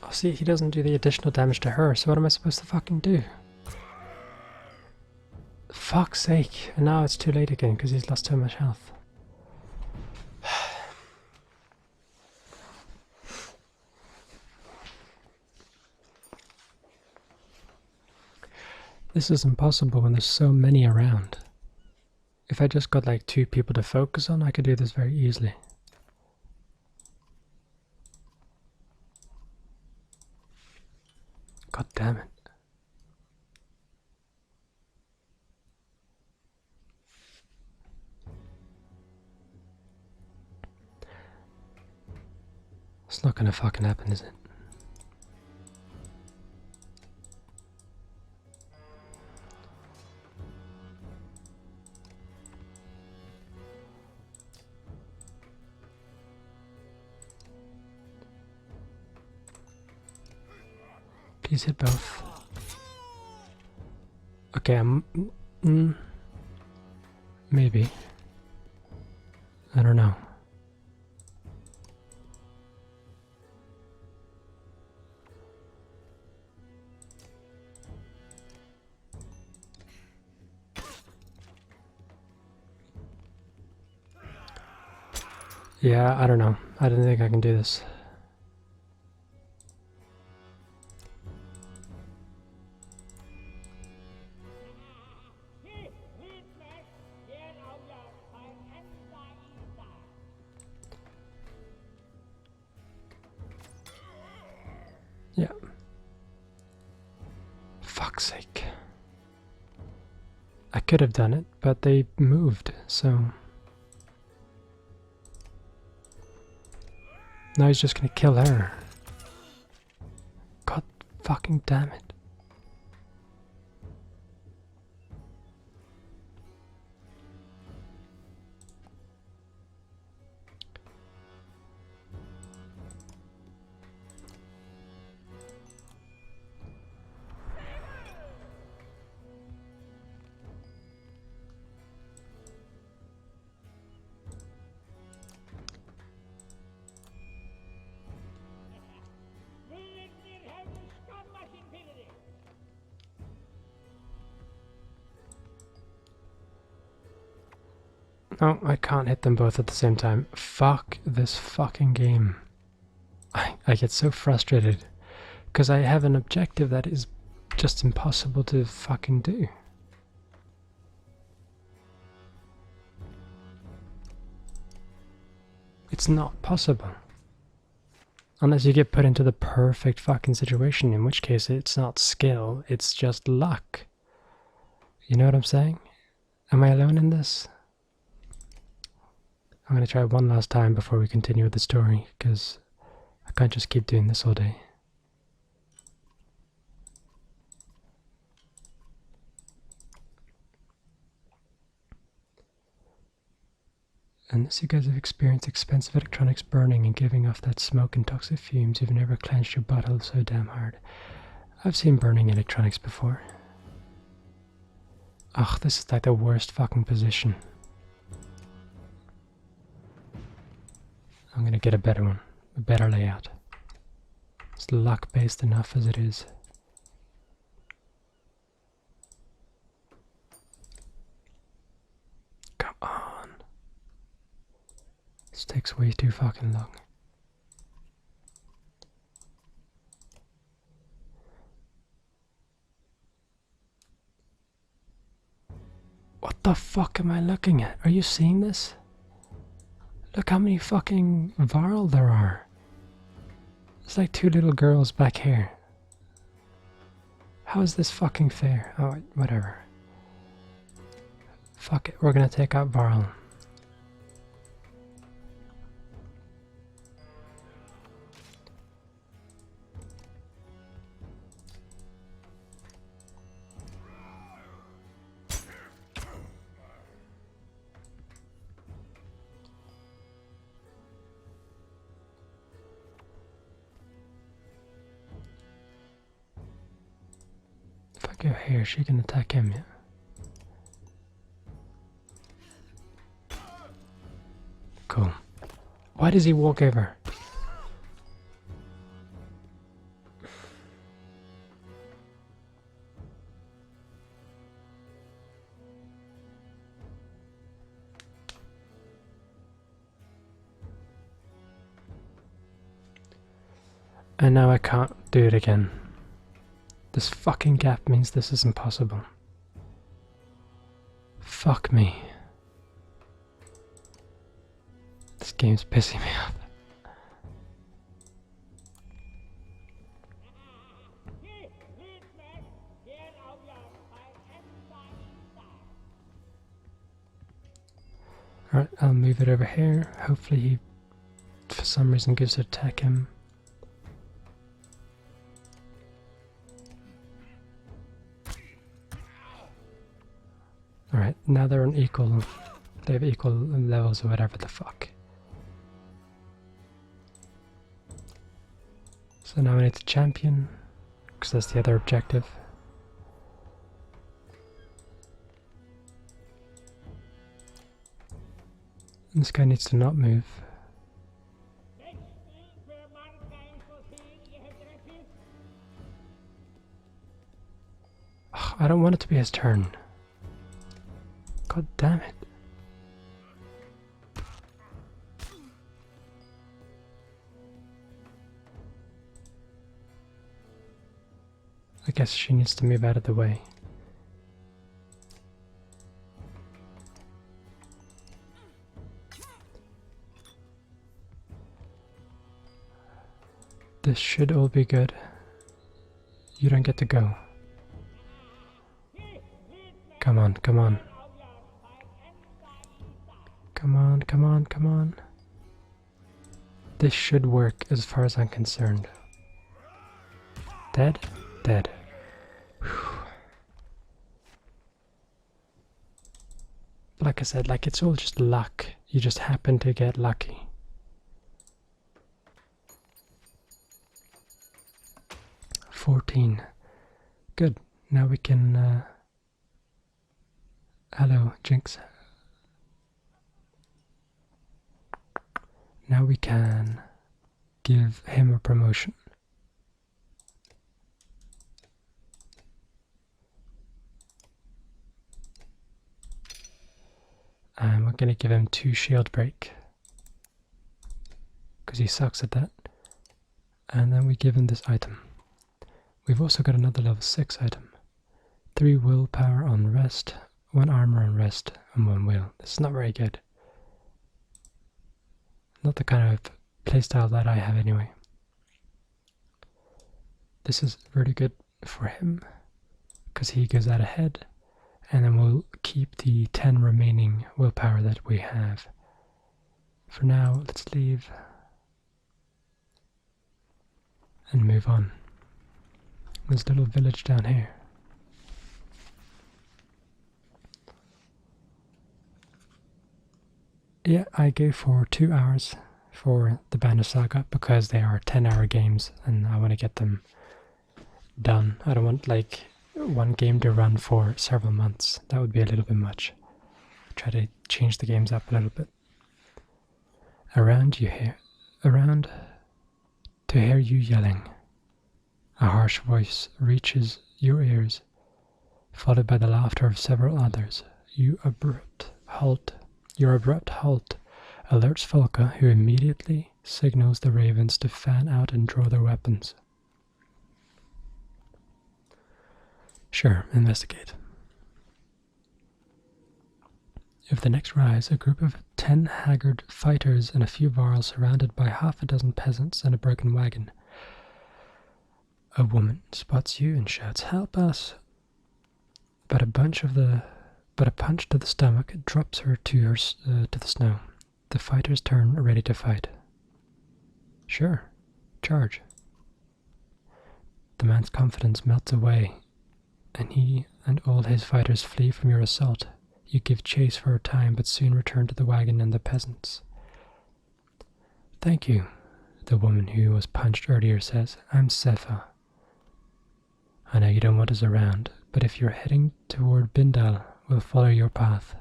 Oh, see, he doesn't do the additional damage to her, so what am I supposed to fucking do? Fuck's sake, and now it's too late again because he's lost so much health. This is impossible when there's so many around. If I just got like 2 people to focus on, I could do this very easily. God damn it. It's not gonna fucking happen, is it? Please hit both. Okay, maybe. I don't know. Yeah, I don't know. I don't think I can do this. Yeah. Fuck's sake. I could have done it, but they moved, so... Now he's just gonna kill her. God fucking damn it. No, I can't hit them both at the same time. Fuck this fucking game. I get so frustrated because I have an objective that is just impossible to fucking do. It's not possible. Unless you get put into the perfect fucking situation, in which case it's not skill, it's just luck. You know what I'm saying? Am I alone in this? I'm gonna try one last time before we continue with the story, because I can't just keep doing this all day. Unless you guys have experienced expensive electronics burning and giving off that smoke and toxic fumes, you've never clenched your butthole so damn hard. I've seen burning electronics before. Ugh, this is like the worst fucking position. I'm gonna get a better one, a better layout. It's luck-based enough as it is. Come on. This takes way too fucking long. What the fuck am I looking at? Are you seeing this? Look how many fucking Varl there are. There's like two little girls back here. How is this fucking fair? Oh, whatever. Fuck it, we're gonna take out Varl. If I go here, she can attack him, yeah? Cool. Why does he walk over? And now I can't do it again. This fucking gap means this is impossible. Fuck me. This game's pissing me off. Alright, I'll move it over here. Hopefully he, for some reason, gives it attack him. Alright, now they're on equal. They have equal levels or whatever the fuck. So now we need to champion, because that's the other objective. And this guy needs to not move. Ugh, I don't want it to be his turn. God damn it. I guess she needs to move out of the way. This should all be good. You don't get to go. Come on, come on. Come on, come on, come on. This should work as far as I'm concerned. Dead? Dead. Whew. Like I said, like it's all just luck. You just happen to get lucky. $14. Good. Now we can hello, Jinx. Now we can give him a promotion. And we're going to give him 2 shield break, because he sucks at that. And then we give him this item. We've also got another level 6 item. 3 willpower on rest, 1 armor on rest, and 1 will. This is not very good. Not the kind of playstyle that I have anyway. This is really good for him, because he goes out ahead, and then we'll keep the 10 remaining willpower that we have. For now, let's leave and move on. There's a little village down here. Yeah, I go for 2 hours for the Banner Saga because they are 10-hour games and I want to get them done. I don't want like one game to run for several months. That would be a little bit much. Try to change the games up a little bit. Around to hear you yelling. A harsh voice reaches your ears, followed by the laughter of several others. Your abrupt halt alerts Volka, who immediately signals the ravens to fan out and draw their weapons. Sure, investigate. If the next rise, a group of 10 haggard fighters and a few varls surrounded by half a dozen peasants and a broken wagon. A woman spots you and shouts, "Help us!" But a punch to the stomach drops her to the snow. The fighters turn, ready to fight. Sure, charge. The man's confidence melts away, and he and all his fighters flee from your assault. You give chase for a time, but soon return to the wagon and the peasants. Thank you, the woman who was punched earlier says. I'm Sepha. I know you don't want us around, but if you're heading toward Bindal, we'll follow your path.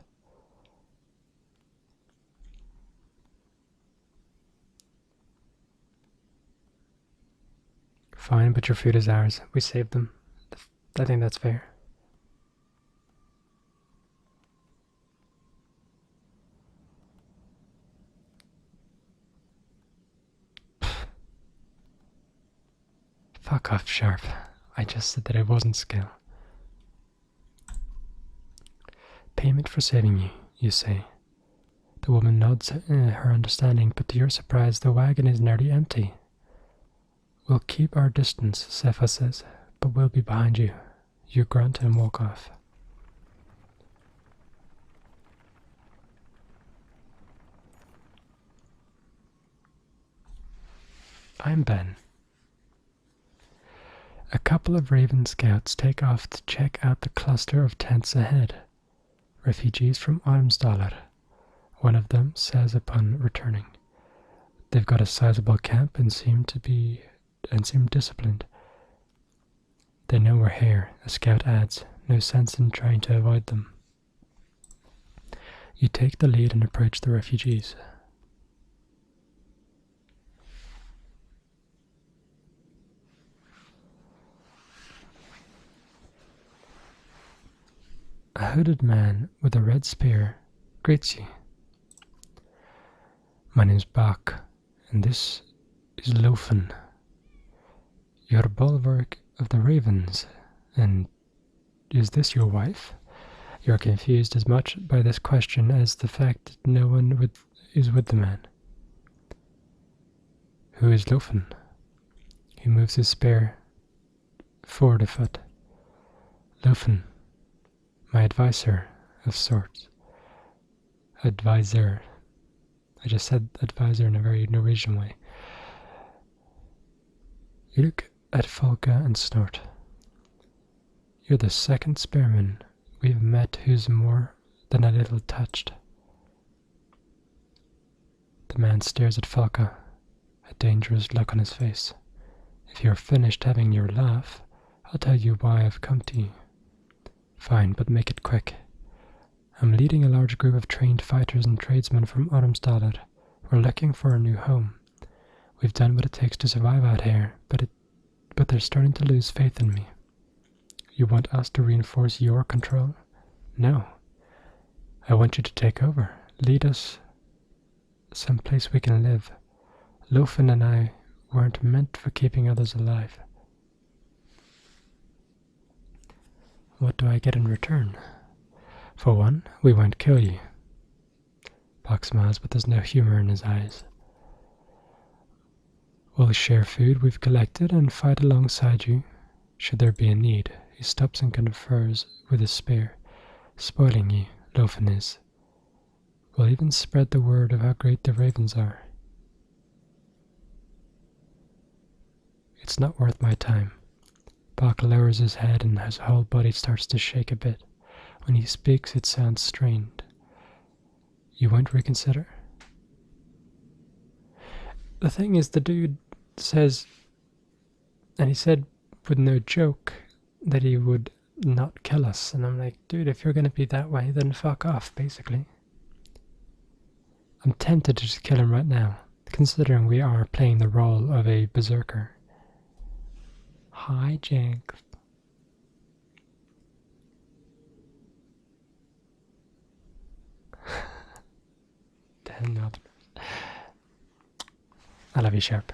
Fine, but your food is ours. We saved them. I think that's fair. Fuck off, Sharp. I just said that it wasn't skill. Payment for saving you, you say. The woman nods her understanding, but to your surprise, the wagon is nearly empty. We'll keep our distance, Sepha says, but we'll be behind you. You grunt and walk off. I'm Ben. A couple of Raven scouts take off to check out the cluster of tents ahead. Refugees from Armsdaler, one of them says upon returning. They've got a sizable camp and seem disciplined. They know we're here, a scout adds. No sense in trying to avoid them. You take the lead and approach the refugees. A hooded man with a red spear greets you. My name's Bach, and this is Lofen, your bulwark of the ravens. And is this your wife? You're confused as much by this question as the fact that no one is with the man. Who is Lofen? He moves his spear forward a foot. Lofen, my advisor of sorts. Advisor. I just said advisor in a very Norwegian way. You look at Folka and snort. You're the second spearman we've met who's more than a little touched. The man stares at Folka, a dangerous look on his face. If you're finished having your laugh, I'll tell you why I've come to you. Fine, but make it quick. I'm leading a large group of trained fighters and tradesmen from Ormsdaler. We're looking for a new home. We've done what it takes to survive out here, but they're starting to lose faith in me. You want us to reinforce your control? No. I want you to take over. Lead us someplace we can live. Lofen and I weren't meant for keeping others alive. What do I get in return? For one, we won't kill you. Bach smiles, but there's no humor in his eyes. We'll share food we've collected and fight alongside you, should there be a need. He stops and confers with his spear. Spoiling you, Lofen is. We'll even spread the word of how great the ravens are. It's not worth my time. Bach lowers his head and his whole body starts to shake a bit. When he speaks, it sounds strained. You won't reconsider? The thing is, the dude says, and he said with no joke, that he would not kill us. And I'm like, dude, if you're going to be that way, then fuck off, basically. I'm tempted to just kill him right now, considering we are playing the role of a berserker. Hijack. Damn not. I love you, Sharp.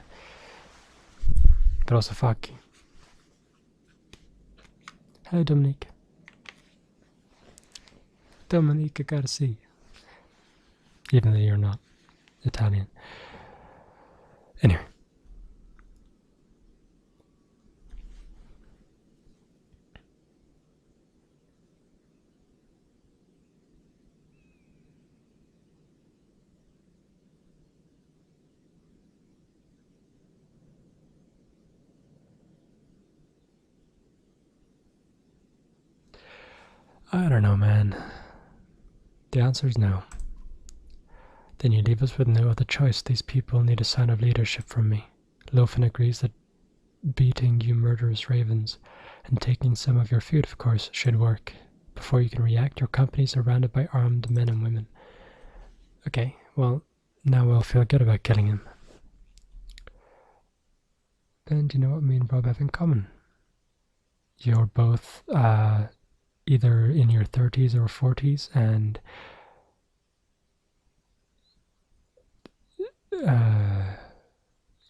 But also fuck you. Hello, Dominique. Dominique Garcia. Even though you're not Italian. Anyway. I don't know, man. The answer is no. Then you leave us with no other choice. These people need a sign of leadership from me. Lofen agrees that beating you murderous ravens and taking some of your food, of course, should work. Before you can react, your company is surrounded by armed men and women. Okay, well, now we'll feel good about killing him. Then do you know what me and Rob have in common? You're both either in your 30s or 40s, and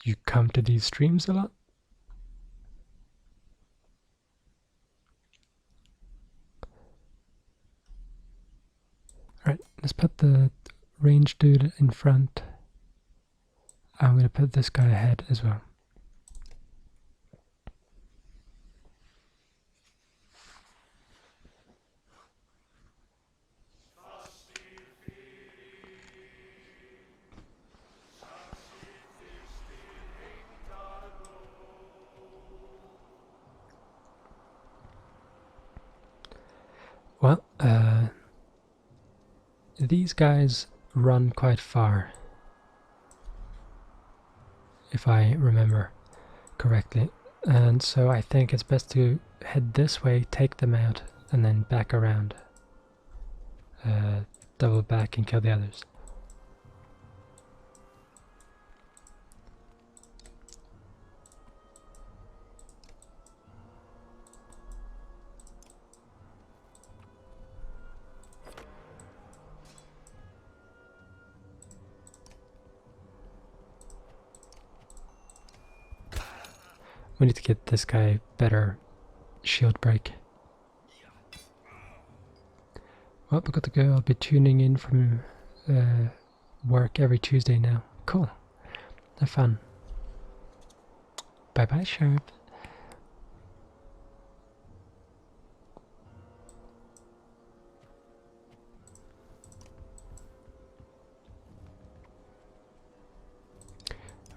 you come to these streams a lot? Alright, let's put the range dude in front. I'm going to put this guy ahead as well. Well, these guys run quite far, if I remember correctly. And so I think it's best to head this way, take them out, and then back around. Double back and kill the others. We need to get this guy better shield break. Well, we got to go. I'll be tuning in from work every Tuesday now. Cool. Have fun. Bye bye, Sharp.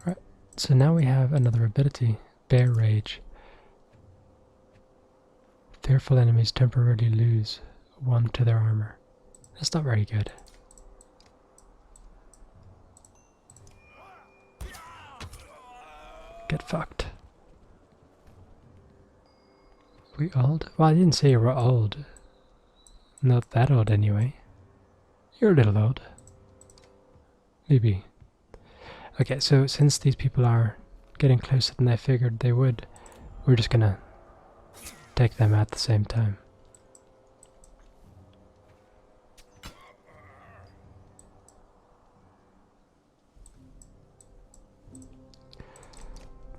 Alright, so now we have another ability. Bear Rage. Fearful enemies temporarily lose 1 to their armor. That's not very good. Get fucked. We old? Well, I didn't say you were old. Not that old anyway. You're a little old. Maybe. Okay, so since these people are getting closer than I figured they would, we're just gonna take them at the same time.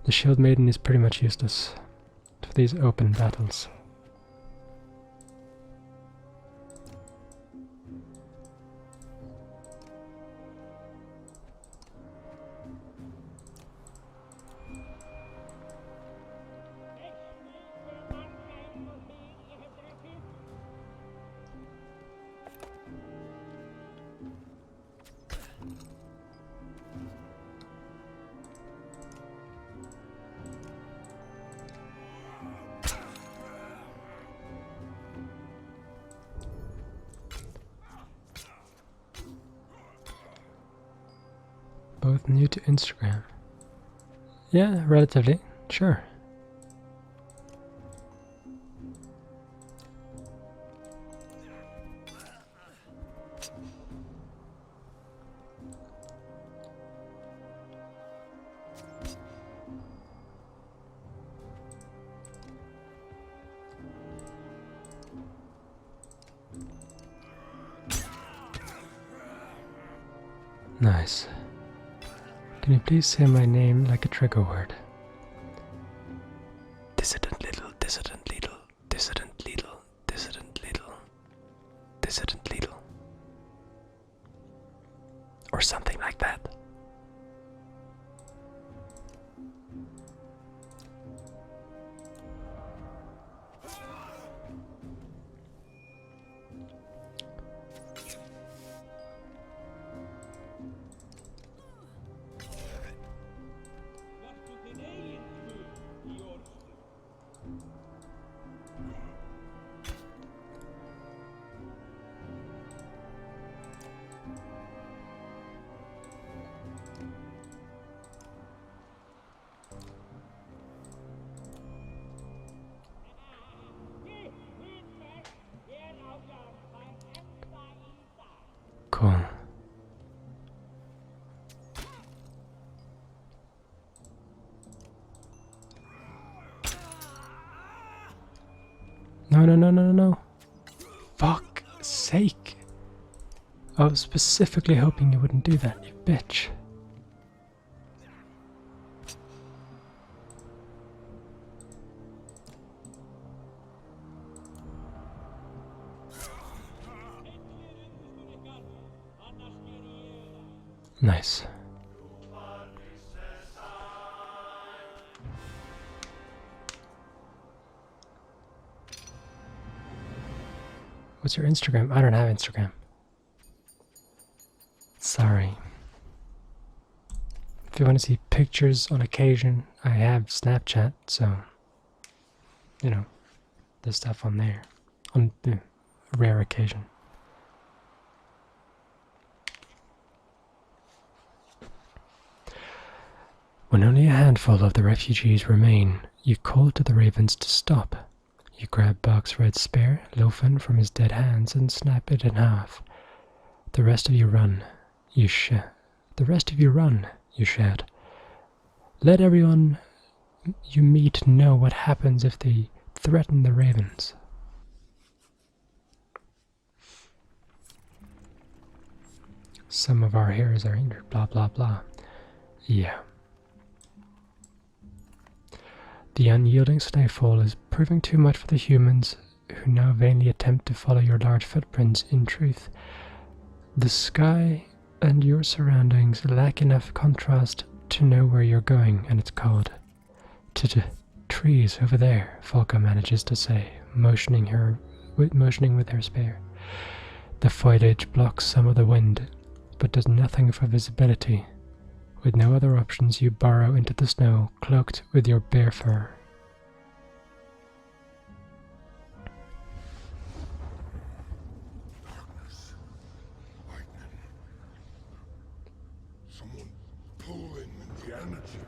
The Shield Maiden is pretty much useless for these open battles. Both new to Instagram. Yeah, relatively. Sure. Nice. Can you please say my name like a trigger word? Dissident little, dissident little, dissident little, dissident little, dissident little. Or something like that. Cool. No, no, no, no, no, no. Fuck sake. I was specifically hoping you wouldn't do that, you bitch. Nice. What's your Instagram? I don't have Instagram. Sorry. If you want to see pictures on occasion, I have Snapchat, so, you know, there's stuff on there. On rare occasion. When only a handful of the refugees remain, you call to the ravens to stop. You grab Bach's red spear, Lofen, from his dead hands and snap it in half. The rest of you run. You shout. Let everyone you meet know what happens if they threaten the ravens. Some of our heroes are injured, blah blah blah. Yeah. The unyielding snowfall is proving too much for the humans who now vainly attempt to follow your large footprints. In truth, the sky and your surroundings lack enough contrast to know where you're going, and it's called to the trees over there, Volka manages to say, motioning with her spear. The foliage blocks some of the wind, but does nothing for visibility. With no other options, you burrow into the snow, cloaked with your bear fur. Darkness. Lightning. Someone pulling the energy.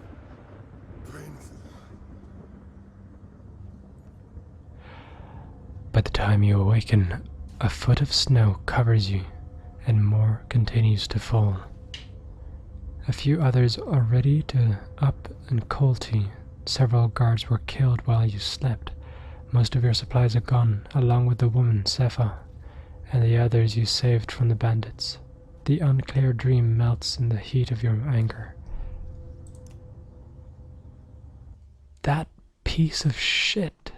Painful. By the time you awaken, a foot of snow covers you, and more continues to fall. A few others are ready to up and call to you. Several guards were killed while you slept. Most of your supplies are gone, along with the woman, Sepha, and the others you saved from the bandits. The unclear dream melts in the heat of your anger. That piece of shit.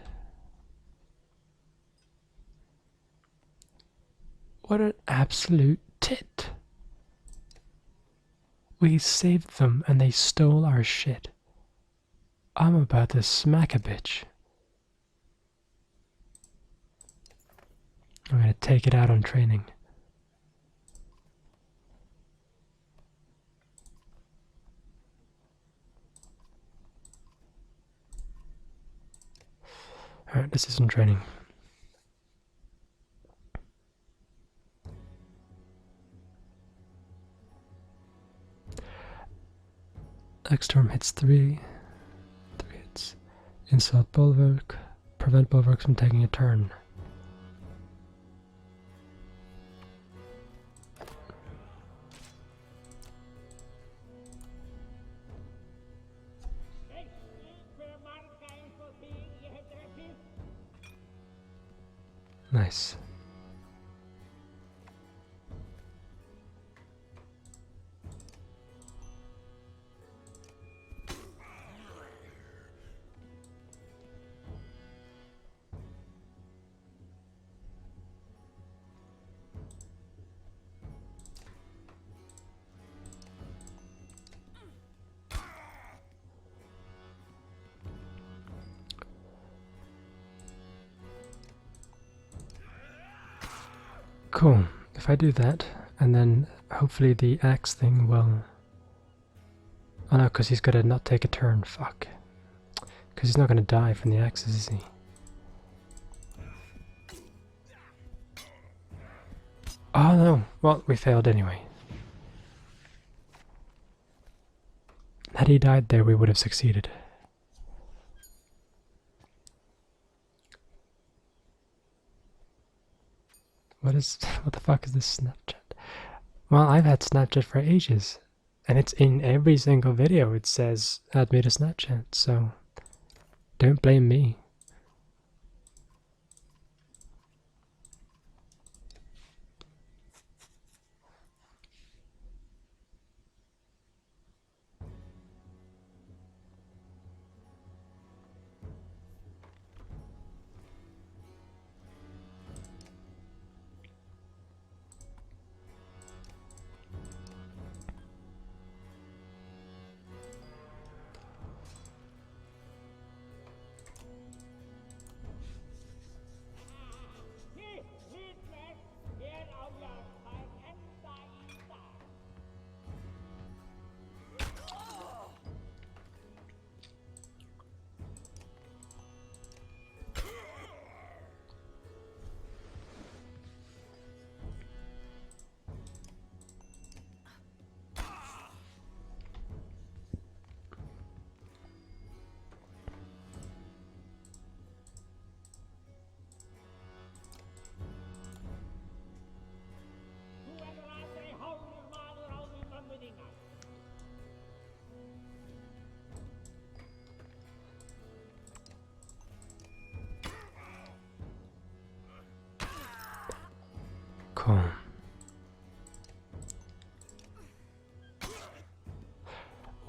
What an absolute tit. We saved them and they stole our shit. I'm about to smack a bitch. I'm gonna take it out on training. Alright, this isn't training. X-Storm hits 3 hits. Insult Bulwark. Prevent Bulwarks from taking a turn. Nice. Cool. If I do that, and then hopefully the axe thing will... Oh no, because he's gonna not take a turn. Fuck. Because he's not gonna die from the axes, is he? Oh no. Well, we failed anyway. Had he died there, we would have succeeded. What the fuck is this Snapchat? Well, I've had Snapchat for ages, and it's in every single video. It says add me to Snapchat, so don't blame me.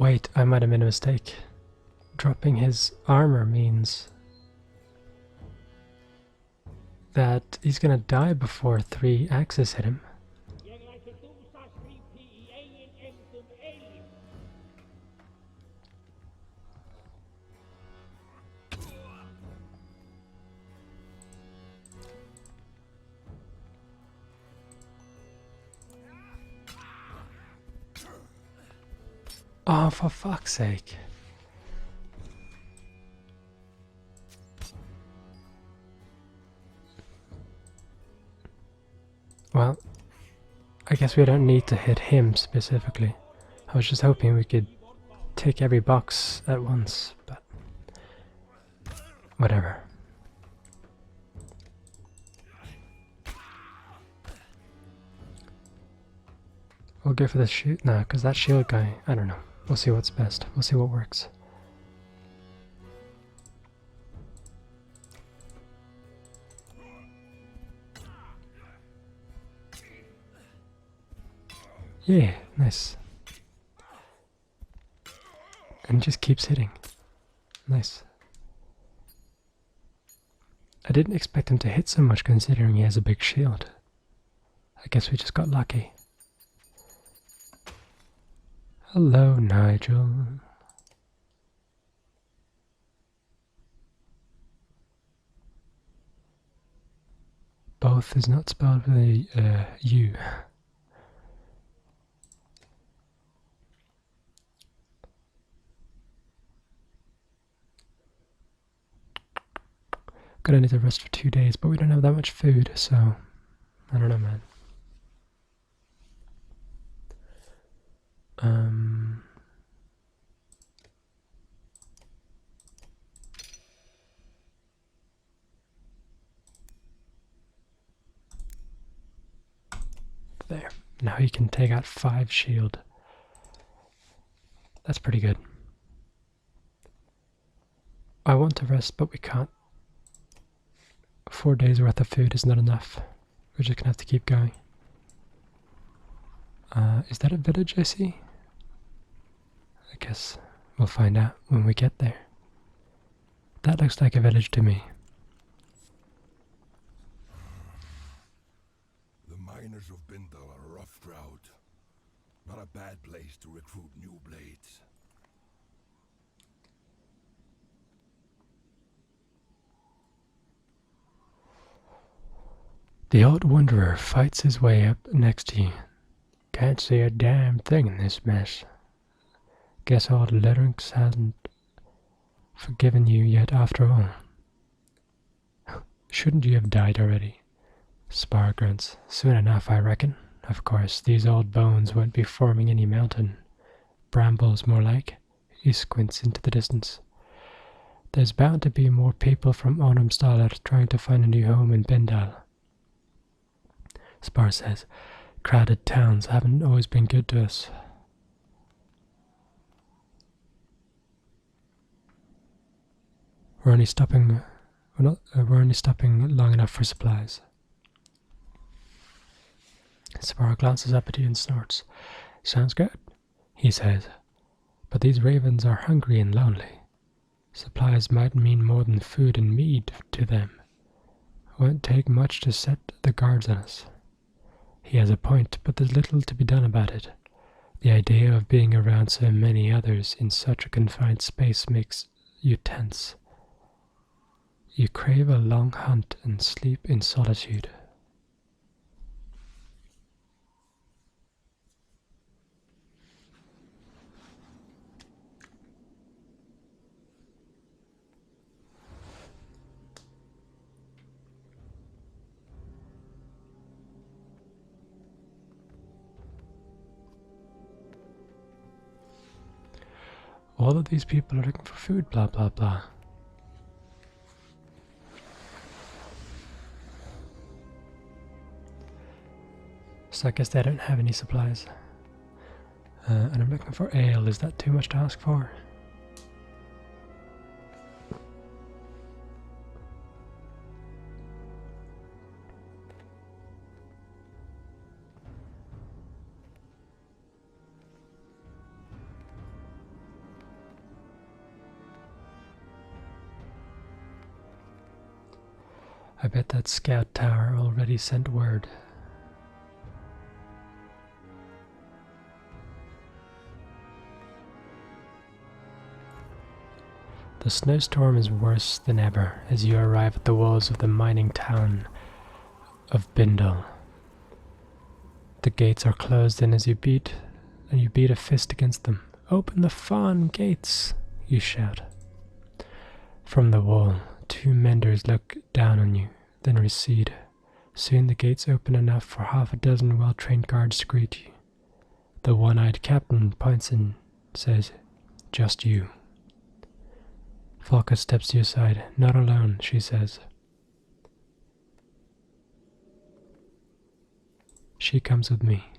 wait, I might have made a mistake. Dropping his armor means that he's gonna die before 3 axes hit him. Oh, for fuck's sake. Well, I guess we don't need to hit him specifically. I was just hoping we could tick every box at once, but whatever. We'll go for the shield. No, because that shield guy, I don't know. We'll see what's best. We'll see what works. Yeah, nice. And just keeps hitting. Nice. I didn't expect him to hit so much considering he has a big shield. I guess we just got lucky. Hello, Nigel. Both is not spelled with a U. Gonna need to rest for 2 days, but we don't have that much food, so I don't know, man. There. Now he can take out 5 shield. That's pretty good. I want to rest, but we can't. 4 days worth of food is not enough. We're just gonna have to keep going. Is that a village I see? I guess we'll find out when we get there. That looks like a village to me. The miners of Bindal are a rough crowd. Not a bad place to recruit new blades. The old wanderer fights his way up next to you. Can't see a damn thing in this mess. Guess old Larynx hasn't forgiven you yet after all. Shouldn't you have died already? Spar grunts. Soon enough, I reckon. Of course, these old bones won't be forming any mountain. Brambles, more like. He squints into the distance. There's bound to be more people from Onumstaller trying to find a new home in Bindal. Spar says, crowded towns haven't always been good to us. We're only stopping long enough for supplies. Spar glances up at you and snorts. Sounds good, he says. But these ravens are hungry and lonely. Supplies might mean more than food and mead to them. It won't take much to set the guards on us. He has a point, but there's little to be done about it. The idea of being around so many others in such a confined space makes you tense. You crave a long hunt and sleep in solitude. All of these people are looking for food, blah blah blah. So I guess they don't have any supplies. And I'm looking for ale. Is that too much to ask for? I bet that scout tower already sent word. The snowstorm is worse than ever as you arrive at the walls of the mining town of Bindal. The gates are closed in as you beat a fist against them. "Open the Fawn gates!" you shout. From the wall, 2 menders look down on you, then recede. Soon the gates open enough for half a dozen well-trained guards to greet you. The one-eyed captain points and says, "Just you." Falca steps to your side. "Not alone," she says. "She comes with me."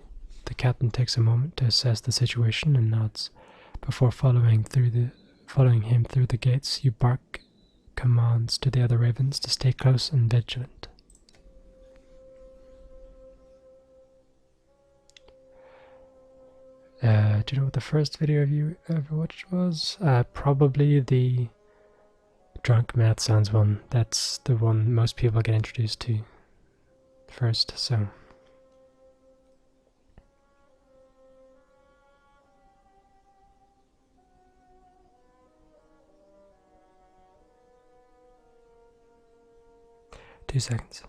The captain takes a moment to assess the situation and nods. Before following him through the gates, you bark commands to the other ravens to stay close and vigilant. Do you know what the first video you ever watched was? Probably the Drunk Math Sounds one. That's the one most people get introduced to first, so... Two seconds.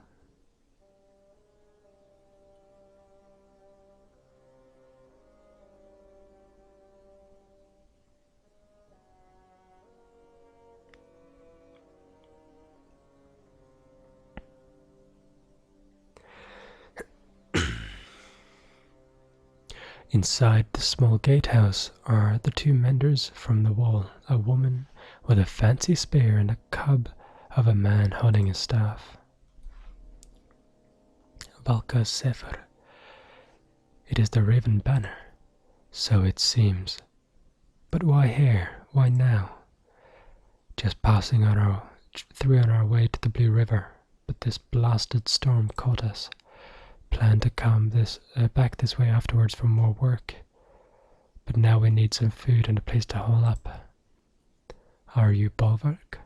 Inside the small gatehouse are the 2 menders from the wall, a woman with a fancy spear and a cub of a man holding a staff. Valka Sefer. It is the Raven Banner. So it seems. But why here? Why now? Just passing through on our way to the Blue River, but this blasted storm caught us. Planned to come back this way afterwards for more work, but now we need some food and a place to hole up. Are you Bulwark?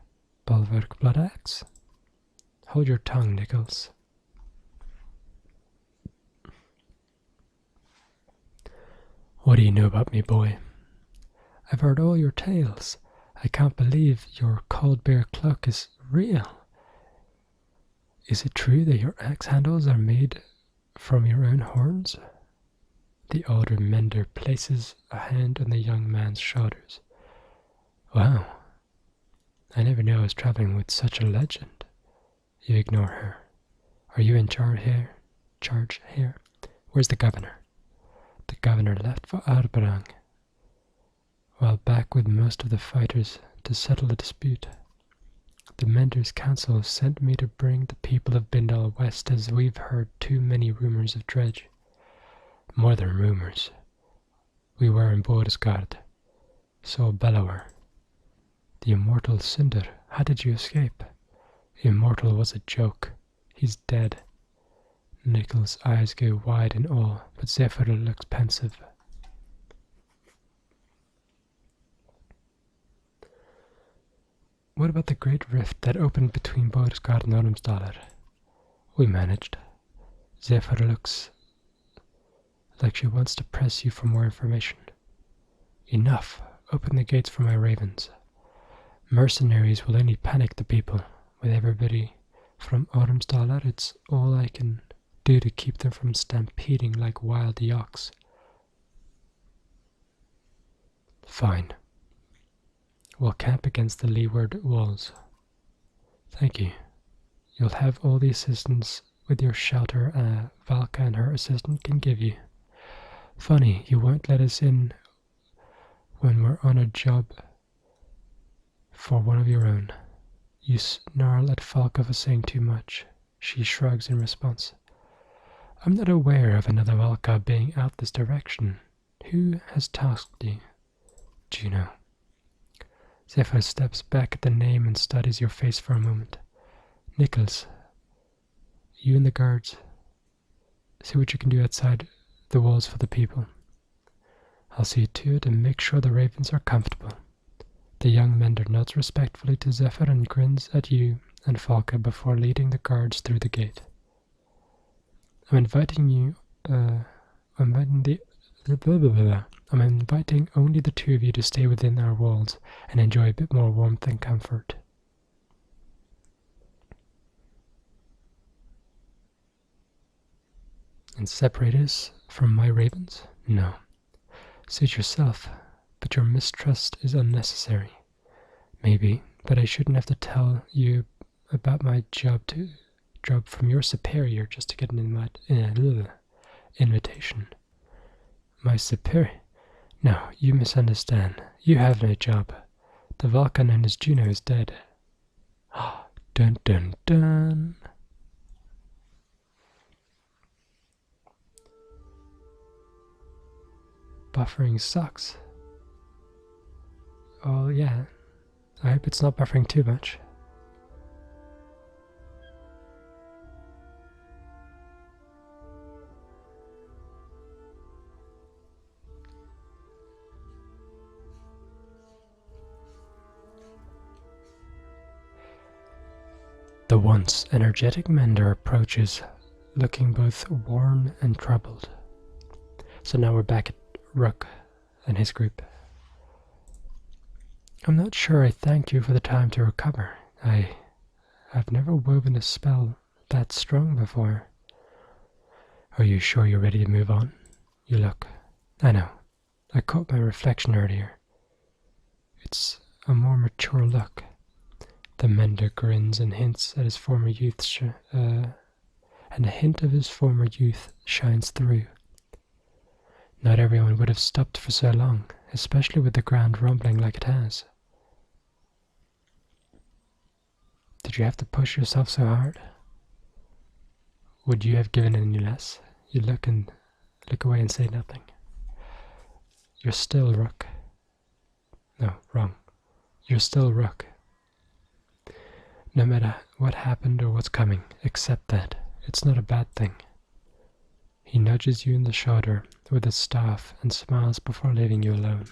Bulwark Bloodaxe? Hold your tongue, Nichols. What do you know about me, boy? I've heard all your tales. I can't believe your cold bear cloak is real. Is it true that your axe handles are made from your own horns? The older mender places a hand on the young man's shoulders. Wow, I never knew I was traveling with such a legend. You ignore her. Are you in charge here? Where's the governor? The governor left for Arberang, while back with most of the fighters to settle the dispute. The Menders' Council sent me to bring the people of Bindal west as we've heard too many rumors of dredge. More than rumors. We were in Borisgard. Saw Bellower. The immortal Cinder. How did you escape? Immortal was a joke. He's dead. Nichols' eyes go wide in awe, but Zephyr looks pensive. What about the great rift that opened between Borisgard and Ormsdaler? We managed. Zephyr looks like she wants to press you for more information. Enough. Open the gates for my ravens. Mercenaries will only panic the people. With everybody from Ormsdaler, it's all I can do to keep them from stampeding like wild yaks. Fine. We'll camp against the leeward walls. Thank you. You'll have all the assistance with your shelter Valka and her assistant can give you. Funny, you won't let us in when we're on a job for one of your own. You snarl at Falca for saying too much. She shrugs in response. I'm not aware of another Valka being out this direction. Who has tasked you? Do you know? Zephyr steps back at the name and studies your face for a moment. Nichols, you and the guards, see what you can do outside the walls for the people. I'll see to it and make sure the ravens are comfortable. The young mender nods respectfully to Zephyr and grins at you and Falca before leading the guards through the gate. I'm inviting only the two of you to stay within our walls and enjoy a bit more warmth and comfort. And separate us from my ravens? No. Suit yourself, but your mistrust is unnecessary. Maybe, but I shouldn't have to tell you about my job from your superior just to get an invitation. My superior? No, you misunderstand. You have no job. The Vulcan known as Juno is dead. Dun dun dun. Buffering sucks. Oh yeah, I hope it's not buffering too much. The once energetic mender approaches, looking both worn and troubled. So now we're back at Rook and his group. I'm not sure I thanked you for the time to recover. I've never woven a spell that strong before. Are you sure you're ready to move on? You look. I know. I caught my reflection earlier. It's a more mature look. The mender grins and hints at his former youth, and a hint of his former youth shines through. Not everyone would have stopped for so long, especially with the ground rumbling like it has. Did you have to push yourself so hard? Would you have given any less? You look away and say nothing. You're still Rook. No, wrong. You're still Rook. No matter what happened or what's coming, accept that. It's not a bad thing. He nudges you in the shoulder with his staff and smiles before leaving you alone.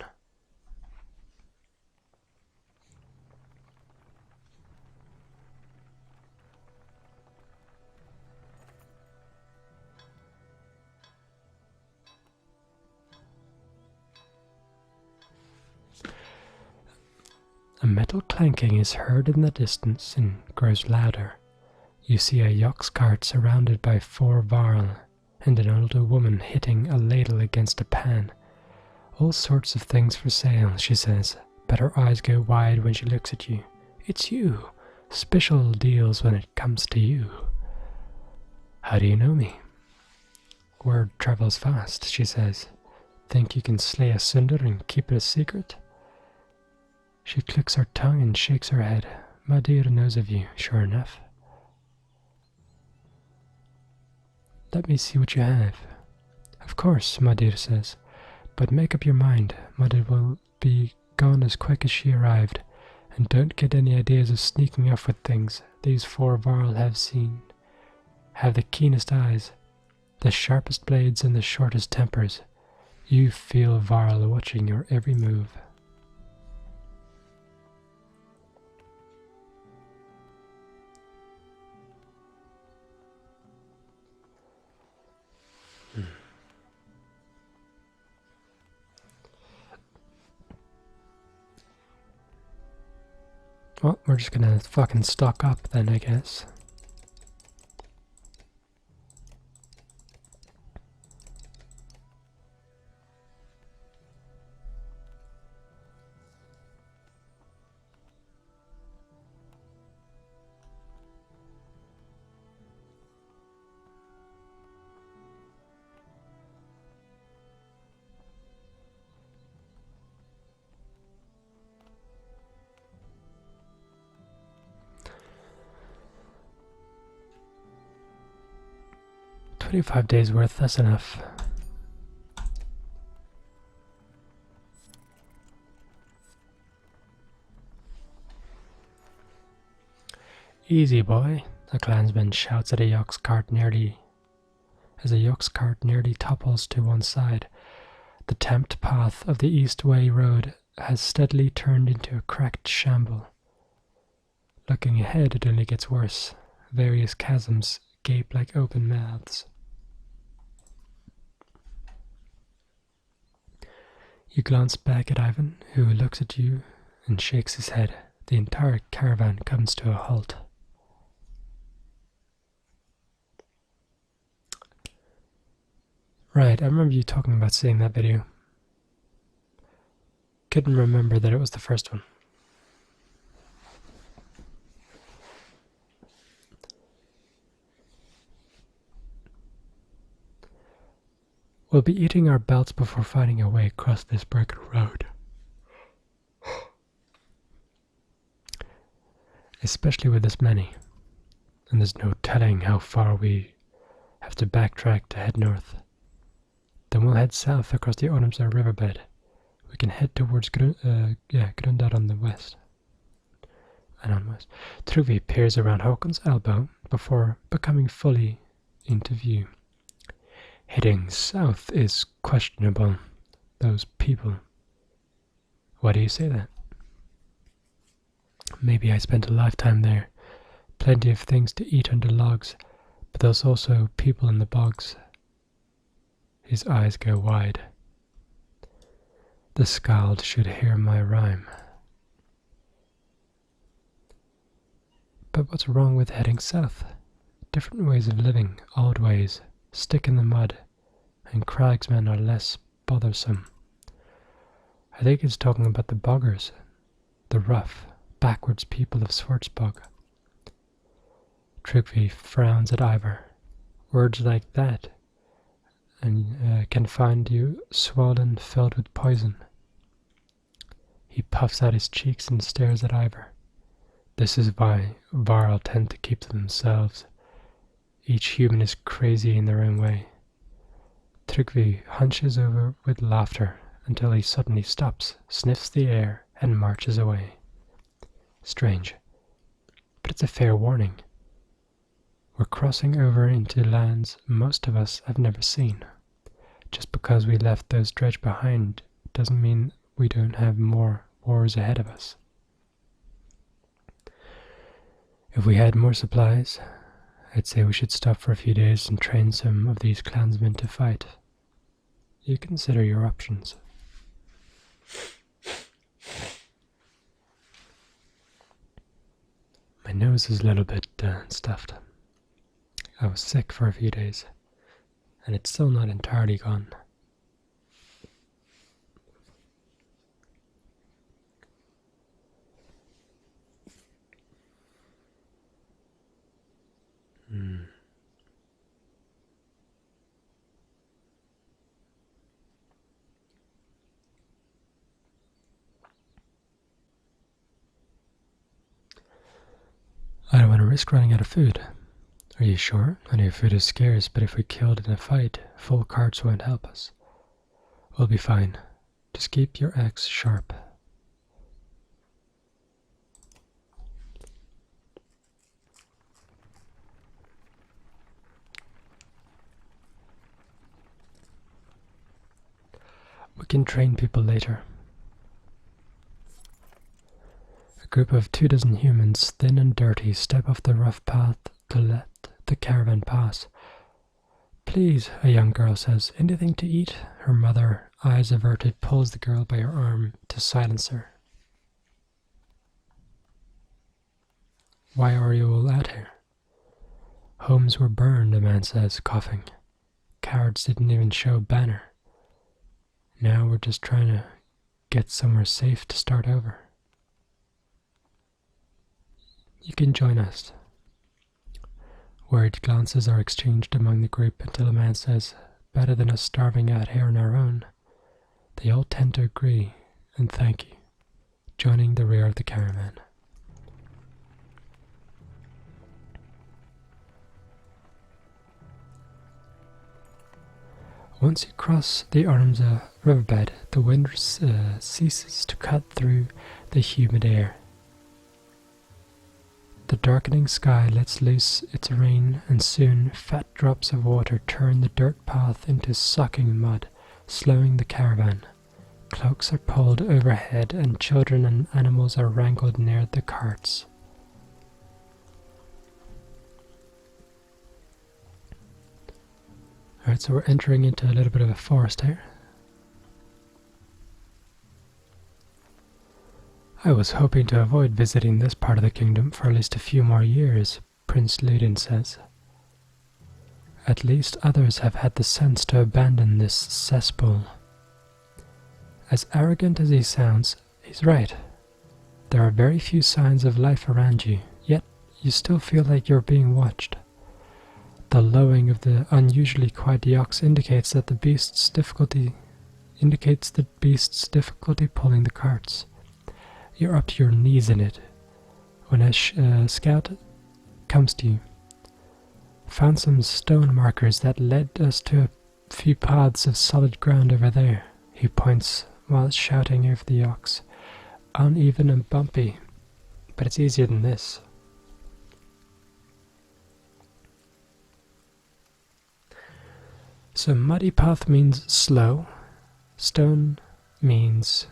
A metal clanking is heard in the distance and grows louder. You see a yox cart surrounded by 4 varl and an older woman hitting a ladle against a pan. All sorts of things for sale, she says, but her eyes go wide when she looks at you. It's you. Special deals when it comes to you. How do you know me? Word travels fast, she says. Think you can slay a Sunder and keep it a secret? She clicks her tongue and shakes her head. Madir knows of you, sure enough. Let me see what you have. Of course, Madir says, but make up your mind. Madir will be gone as quick as she arrived, and don't get any ideas of sneaking off with things. These 4 varl have the keenest eyes, the sharpest blades and the shortest tempers. You feel varl watching your every move. Well, we're just gonna fucking stock up then, I guess. $25 worth, that's enough. Easy boy, a clansman shouts at a yox cart as a yox cart nearly topples to one side. The tamped path of the East Way Road has steadily turned into a cracked shamble. Looking ahead, it only gets worse. Various chasms gape like open mouths. You glance back at Ivan, who looks at you and shakes his head. The entire caravan comes to a halt. Right, I remember you talking about seeing that video. Couldn't remember that it was the first one. We'll be eating our belts before finding a way across this broken road. Especially with this many. And there's no telling how far we have to backtrack to head north. Then we'll head south across the Ormsar riverbed. We can head towards Grundar on the west. And on west. Trugvi peers around Håkon's elbow before becoming fully into view. Heading south is questionable. Those people. Why do you say that? Maybe I spent a lifetime there. Plenty of things to eat under logs, but there's also people in the bogs. His eyes go wide. The Skald should hear my rhyme. But what's wrong with heading south? Different ways of living, old ways, stick in the mud, and cragsmen are less bothersome. I think he's talking about the boggers, the rough, backwards people of Schwarzbog. Trugvi frowns at Ivar. Words like that and can find you swollen, filled with poison. He puffs out his cheeks and stares at Ivar. This is why Varl tend to keep to themselves. Each human is crazy in their own way. Trugvi hunches over with laughter until he suddenly stops, sniffs the air, and marches away. Strange, but it's a fair warning. We're crossing over into lands most of us have never seen. Just because we left those dredge behind doesn't mean we don't have more wars ahead of us. If we had more supplies, I'd say we should stop for a few days and train some of these clansmen to fight. You consider your options. My nose is a little bit stuffed. I was sick for a few days, and it's still not entirely gone. I don't want to risk running out of food. Are you sure? I know food is scarce, but if we're killed in a fight, full carts won't help us. We'll be fine. Just keep your axe sharp. We can train people later. A group of 24 humans, thin and dirty, step off the rough path to let the caravan pass. Please, a young girl says. Anything to eat? Her mother, eyes averted, pulls the girl by her arm to silence her. Why are you all out here? Homes were burned, the man says, coughing. Cowards didn't even show Banner. Now we're just trying to get somewhere safe to start over. You can join us. Worried glances are exchanged among the group until a man says, better than us starving out here on our own. They all tend to agree and thank you, joining the rear of the caravan. Once you cross the Ormsar riverbed, the wind ceases to cut through the humid air. The darkening sky lets loose its rain, and soon fat drops of water turn the dirt path into sucking mud, slowing the caravan. Cloaks are pulled overhead and children and animals are wrangled near the carts. Alright, so we're entering into a little bit of a forest here. I was hoping to avoid visiting this part of the kingdom for at least a few more years, Prince Ludin says. At least others have had the sense to abandon this cesspool. As arrogant as he sounds, he's right. There are very few signs of life around you, yet you still feel like you're being watched. The lowing of the unusually quiet yaks indicates the beast's difficulty pulling the carts. You're up to your knees in it when a scout comes to you. Found some stone markers that led us to a few paths of solid ground over there, he points while shouting over the yaks. Uneven and bumpy, but it's easier than this. So muddy path means slow, stone means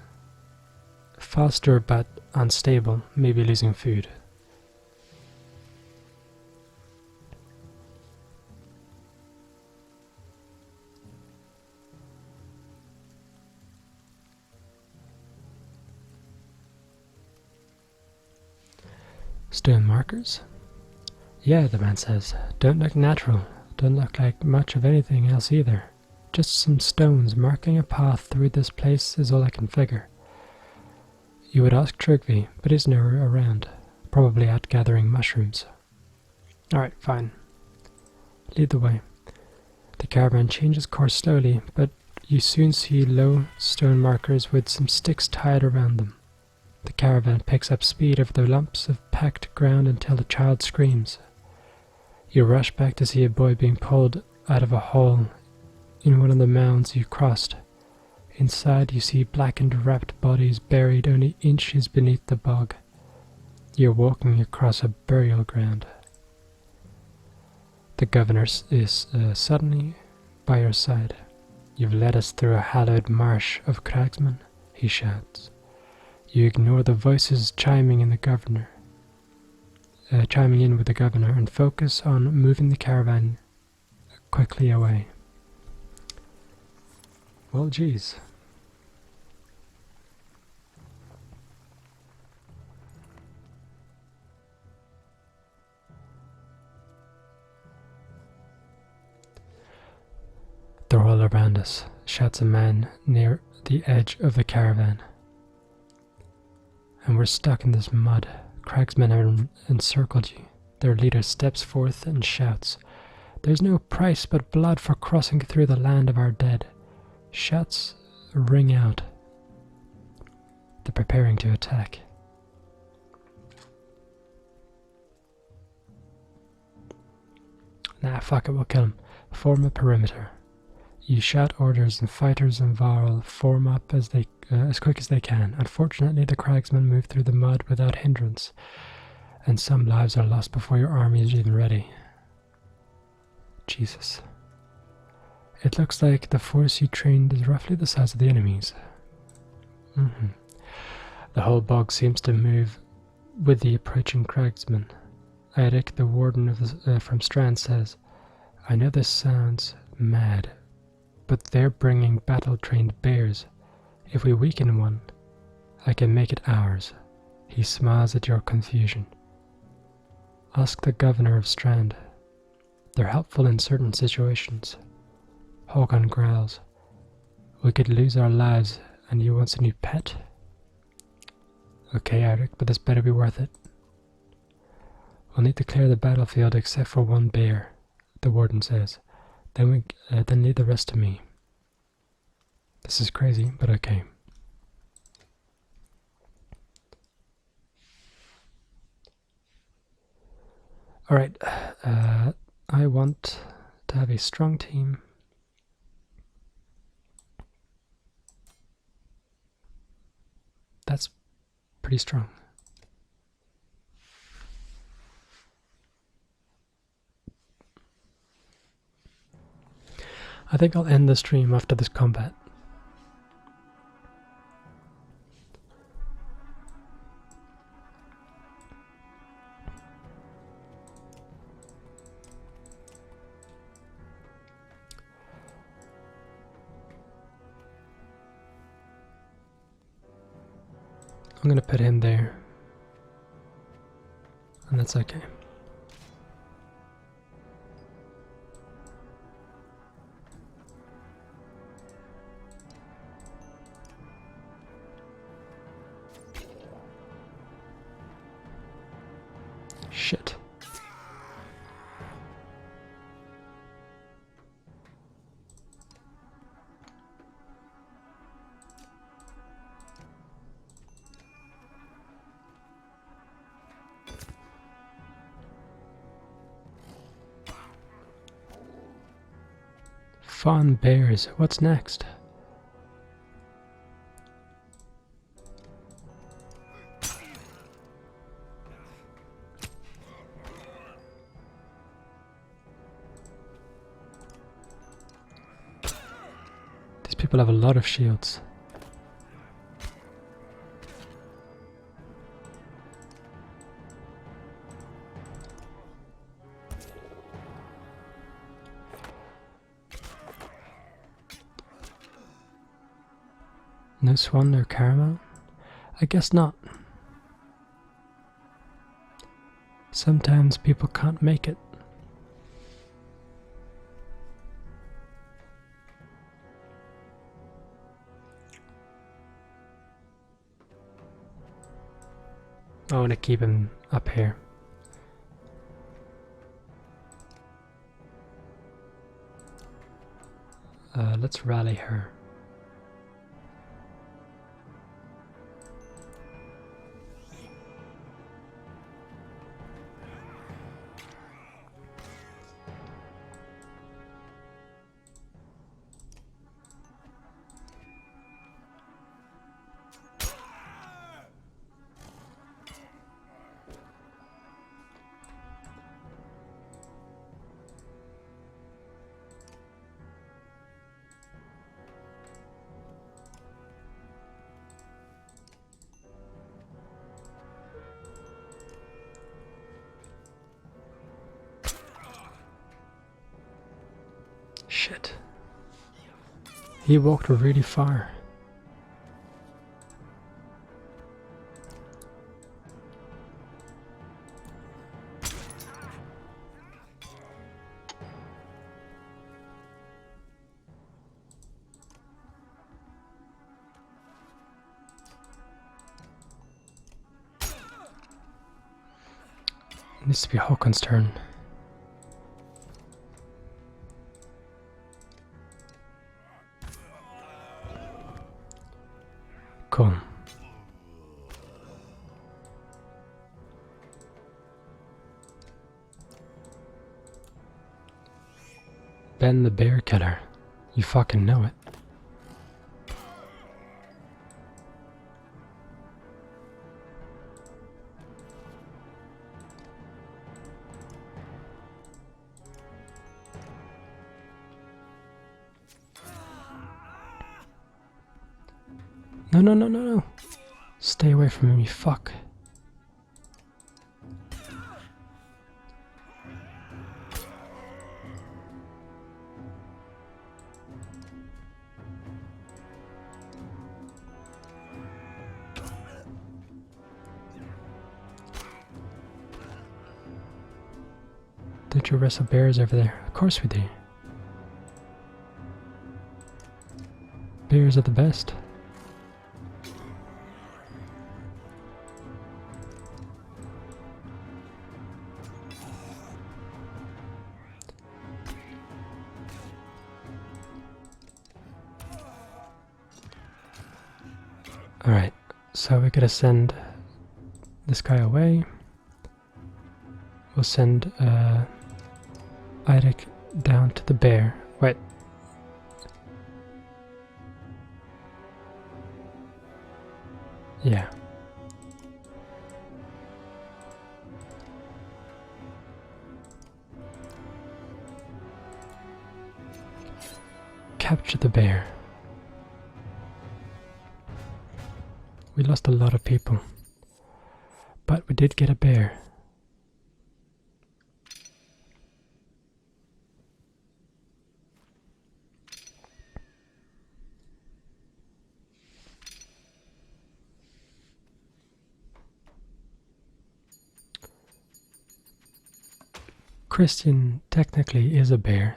faster but unstable, maybe losing food. Stone markers? Yeah, the man says. Don't look natural. Don't look like much of anything else either. Just some stones marking a path through this place is all I can figure. You would ask Trugvi, but he's nowhere around. Probably out gathering mushrooms. Alright, fine. Lead the way. The caravan changes course slowly, but you soon see low stone markers with some sticks tied around them. The caravan picks up speed over the lumps of packed ground until the child screams. You rush back to see a boy being pulled out of a hole in one of the mounds you crossed. Inside you see blackened, wrapped bodies buried only inches beneath the bog. You're walking across a burial ground. The governor is suddenly by your side. You've led us through a hallowed marsh of cragsmen, he shouts. You ignore the voices chiming in with the governor and focus on moving the caravan quickly away. Well, geez. They're all around us, shouts a man near the edge of the caravan. And we're stuck in this mud. Cragsmen have encircled you. Their leader steps forth and shouts, "There's no price but blood for crossing through the land of our dead." Shouts ring out. They're preparing to attack. Nah, fuck it, we'll kill him. Form a perimeter. You shout orders and fighters and Varl form up as quick as they can. Unfortunately, the cragsmen move through the mud without hindrance, and some lives are lost before your army is even ready. Jesus. It looks like the force you trained is roughly the size of the enemy's. The whole bog seems to move with the approaching cragsmen. Eirik, the warden from Strand, says, "I know this sounds mad, but they're bringing battle-trained bears. If we weaken one, I can make it ours." He smiles at your confusion. Ask the governor of Strand. They're helpful in certain situations. Håkon growls. We could lose our lives, and you want a new pet? Okay, Eirik, but this better be worth it. We'll need to clear the battlefield except for one bear, the warden says. Then leave the rest to me. This is crazy, but okay. Alright, I want to have a strong team. That's pretty strong. I think I'll end the stream after this combat. I'm gonna put him there. And that's okay. Shit. Fawn bears, what's next? These people have a lot of shields. No swan or caramel? I guess not. Sometimes people can't make it. I want to keep him up here. Let's rally her. Shit. He walked really far. It needs to be Håkon's turn. Cool. Ben the Bear Killer. You fucking know it. No, no, no, no, no. Stay away from him, you fuck. Don't you wrestle bears over there? Of course we do. Bears are the best. Alright, so we're gonna send this guy away. We'll send Eirik down to the bear. Wait. Yeah. Capture the bear. We lost a lot of people, but we did get a bear. Christian technically is a bear.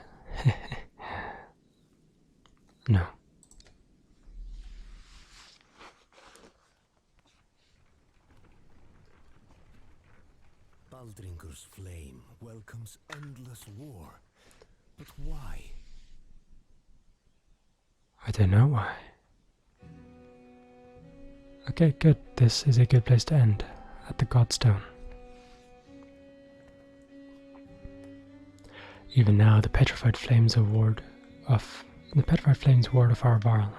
No. Baldringer's flame welcomes endless war. But why? I don't know why. Okay, good. This is a good place to end. At the Godstone. Even now, the petrified flames ward of our Varl.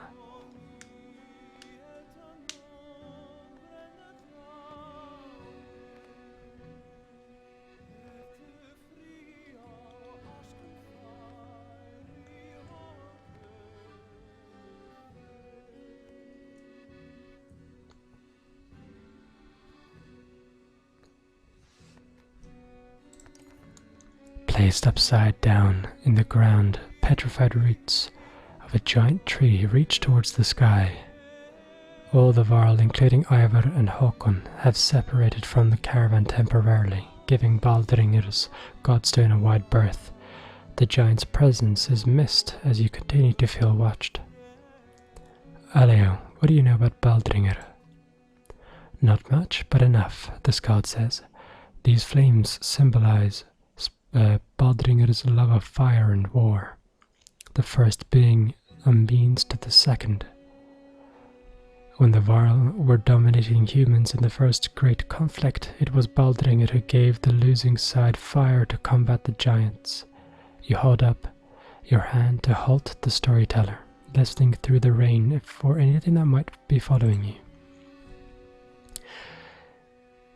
Placed upside down in the ground, petrified roots of a giant tree reach towards the sky. All the Varl, including Ivar and Håkon, have separated from the caravan temporarily, giving Baldringer's Godstone a wide berth. The giant's presence is missed as you continue to feel watched. Aleo, what do you know about Baldringer? Not much, but enough, the scout says. These flames symbolize Baldringer's love of fire and war, the first being a means to the second. When the Varl were dominating humans in the first great conflict, it was Baldringer who gave the losing side fire to combat the giants. You hold up your hand to halt the storyteller, listening through the rain for anything that might be following you.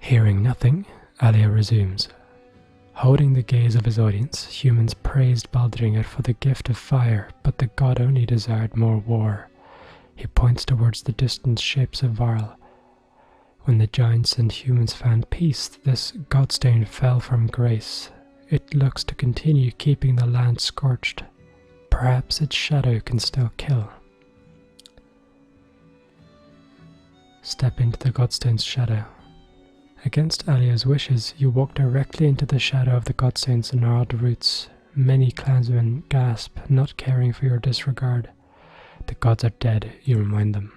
Hearing nothing, Alia resumes. Holding the gaze of his audience, humans praised Baldringer for the gift of fire, but the god only desired more war. He points towards the distant shapes of Varl. When the giants and humans found peace, this Godstone fell from grace. It looks to continue keeping the land scorched. Perhaps its shadow can still kill. Step into the Godstone's shadow. Against Alia's wishes, you walk directly into the shadow of the Godstone's gnarled roots. Many clansmen gasp, not caring for your disregard. The gods are dead, you remind them.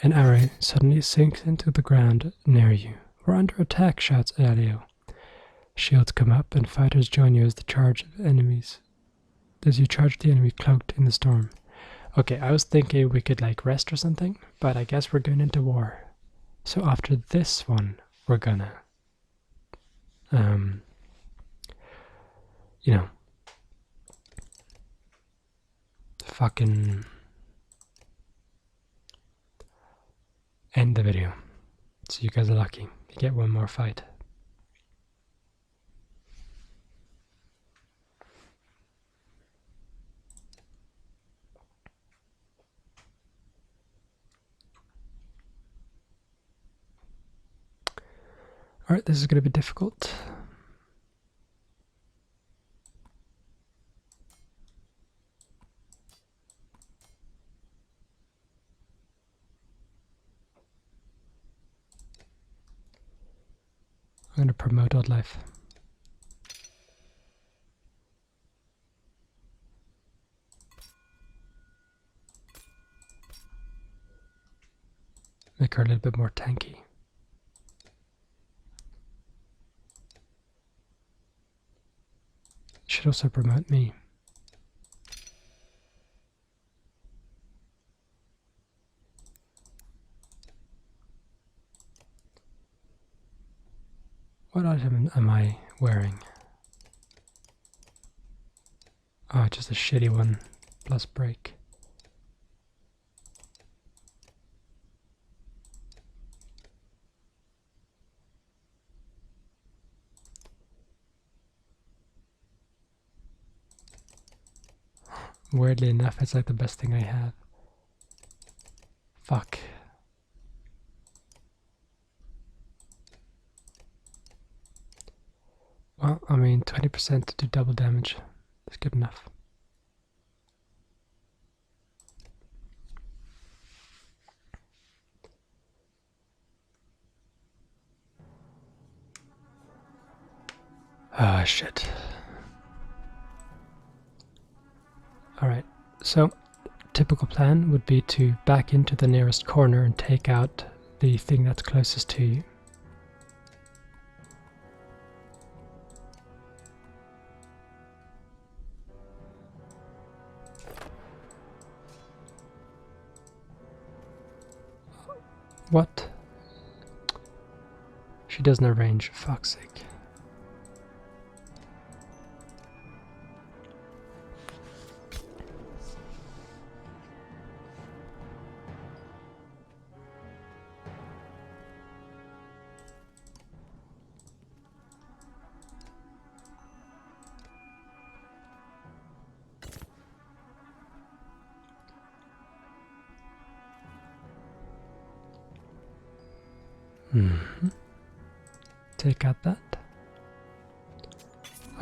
An arrow suddenly sinks into the ground near you. We're under attack, shouts Alio. Shields come up and fighters join you as you charge the enemy cloaked in the storm. Okay, I was thinking we could rest or something, but I guess we're going into war. So after this one, we're gonna, fucking end the video. So you guys are lucky. You get one more fight. Alright, this is going to be difficult. I'm going to promote odd life. Make her a little bit more tanky. Should also promote me. What item am I wearing? Oh, just a shitty one, plus break. Weirdly enough, it's the best thing I have. Fuck. Well, I mean, 20% to do double damage is good enough. Ah, shit. Alright, so typical plan would be to back into the nearest corner and take out the thing that's closest to you. What? She doesn't have range, fuck's sake. Take out that.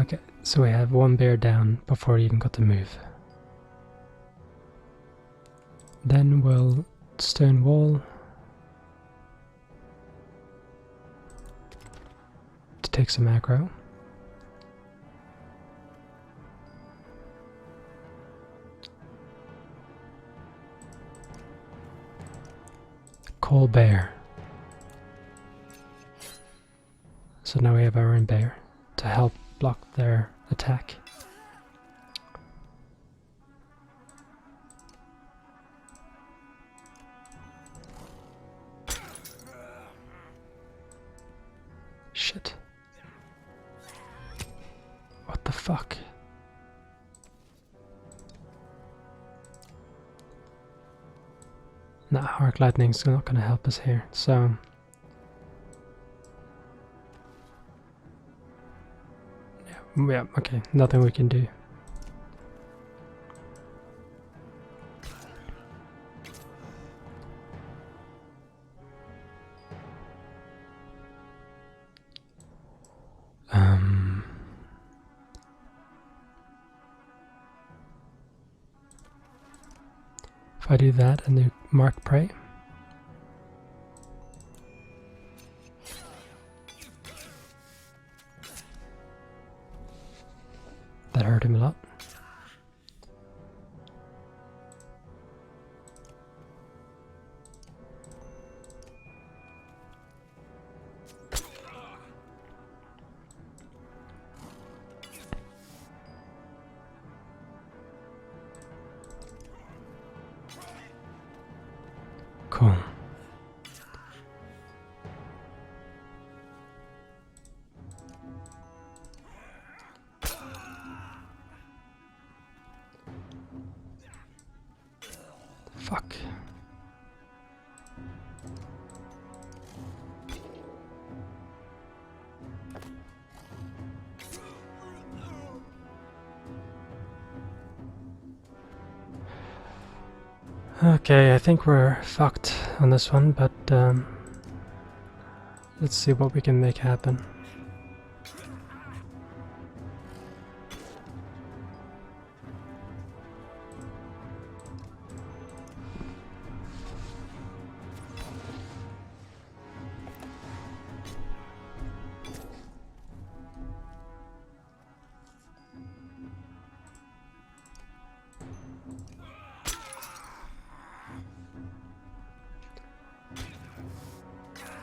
Okay, so we have one bear down before he even got to move. Then we'll stone wall to take some aggro. Call bear. So now we have our own bear to help block their attack. Shit. What the fuck? Nah, arc lightning's not gonna help us here, so yeah, okay, nothing we can do. If I do that and do mark prey, that hurt him a lot. Cool. Fuck. Okay, I think we're fucked on this one, but let's see what we can make happen.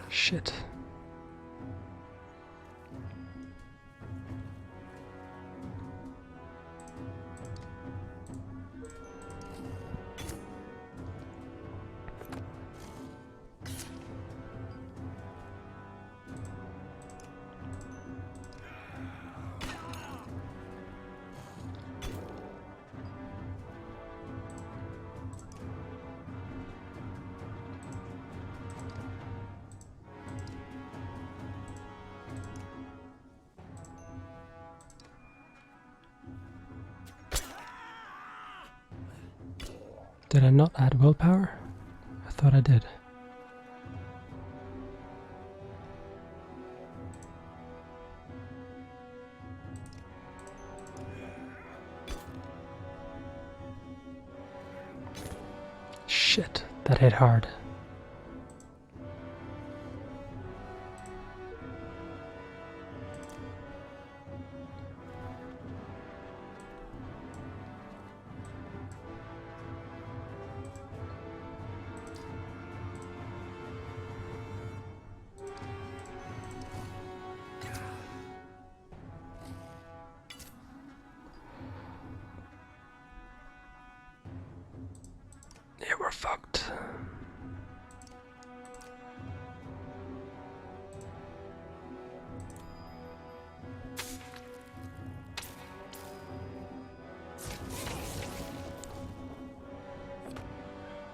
Shit. Did I not add willpower? I thought I did. Shit, that hit hard.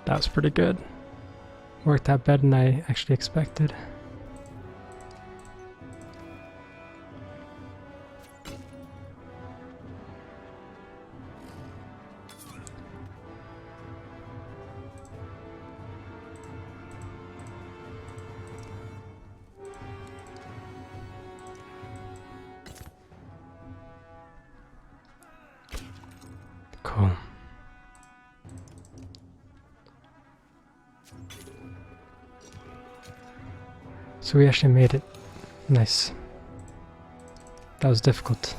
That was pretty good. Worked out better than I actually expected. Cool. So we actually made it. Nice. That was difficult.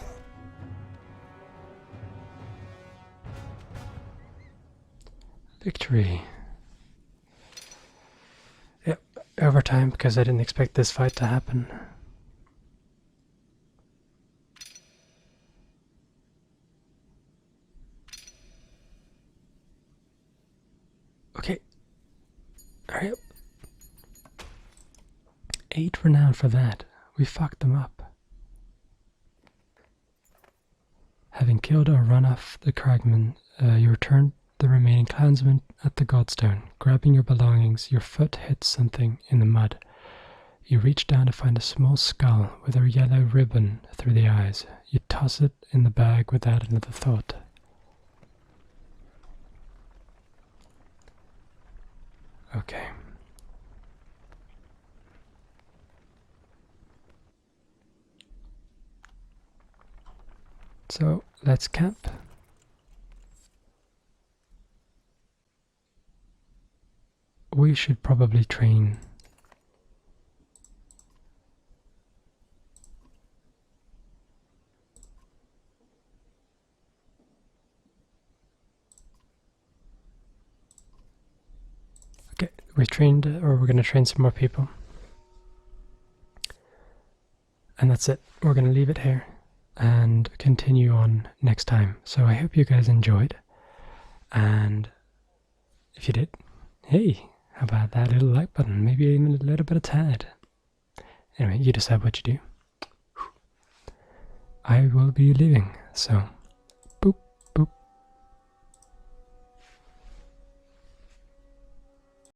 Victory. Yep, overtime because I didn't expect this fight to happen. Okay. Hurry up. 8 renown for that. We fucked them up. Having killed or run off the cragman, you return the remaining clansmen at the Godstone. Grabbing your belongings, your foot hits something in the mud. You reach down to find a small skull with a yellow ribbon through the eyes. You toss it in the bag without another thought. Okay. So let's camp. We should probably train. Okay, we trained, or we're going to train some more people. And that's it. We're going to leave it here and continue on next time. So I hope you guys enjoyed. And if you did, hey, how about that little like button? Maybe even a little bit of tad. Anyway, you decide what you do. I will be leaving, so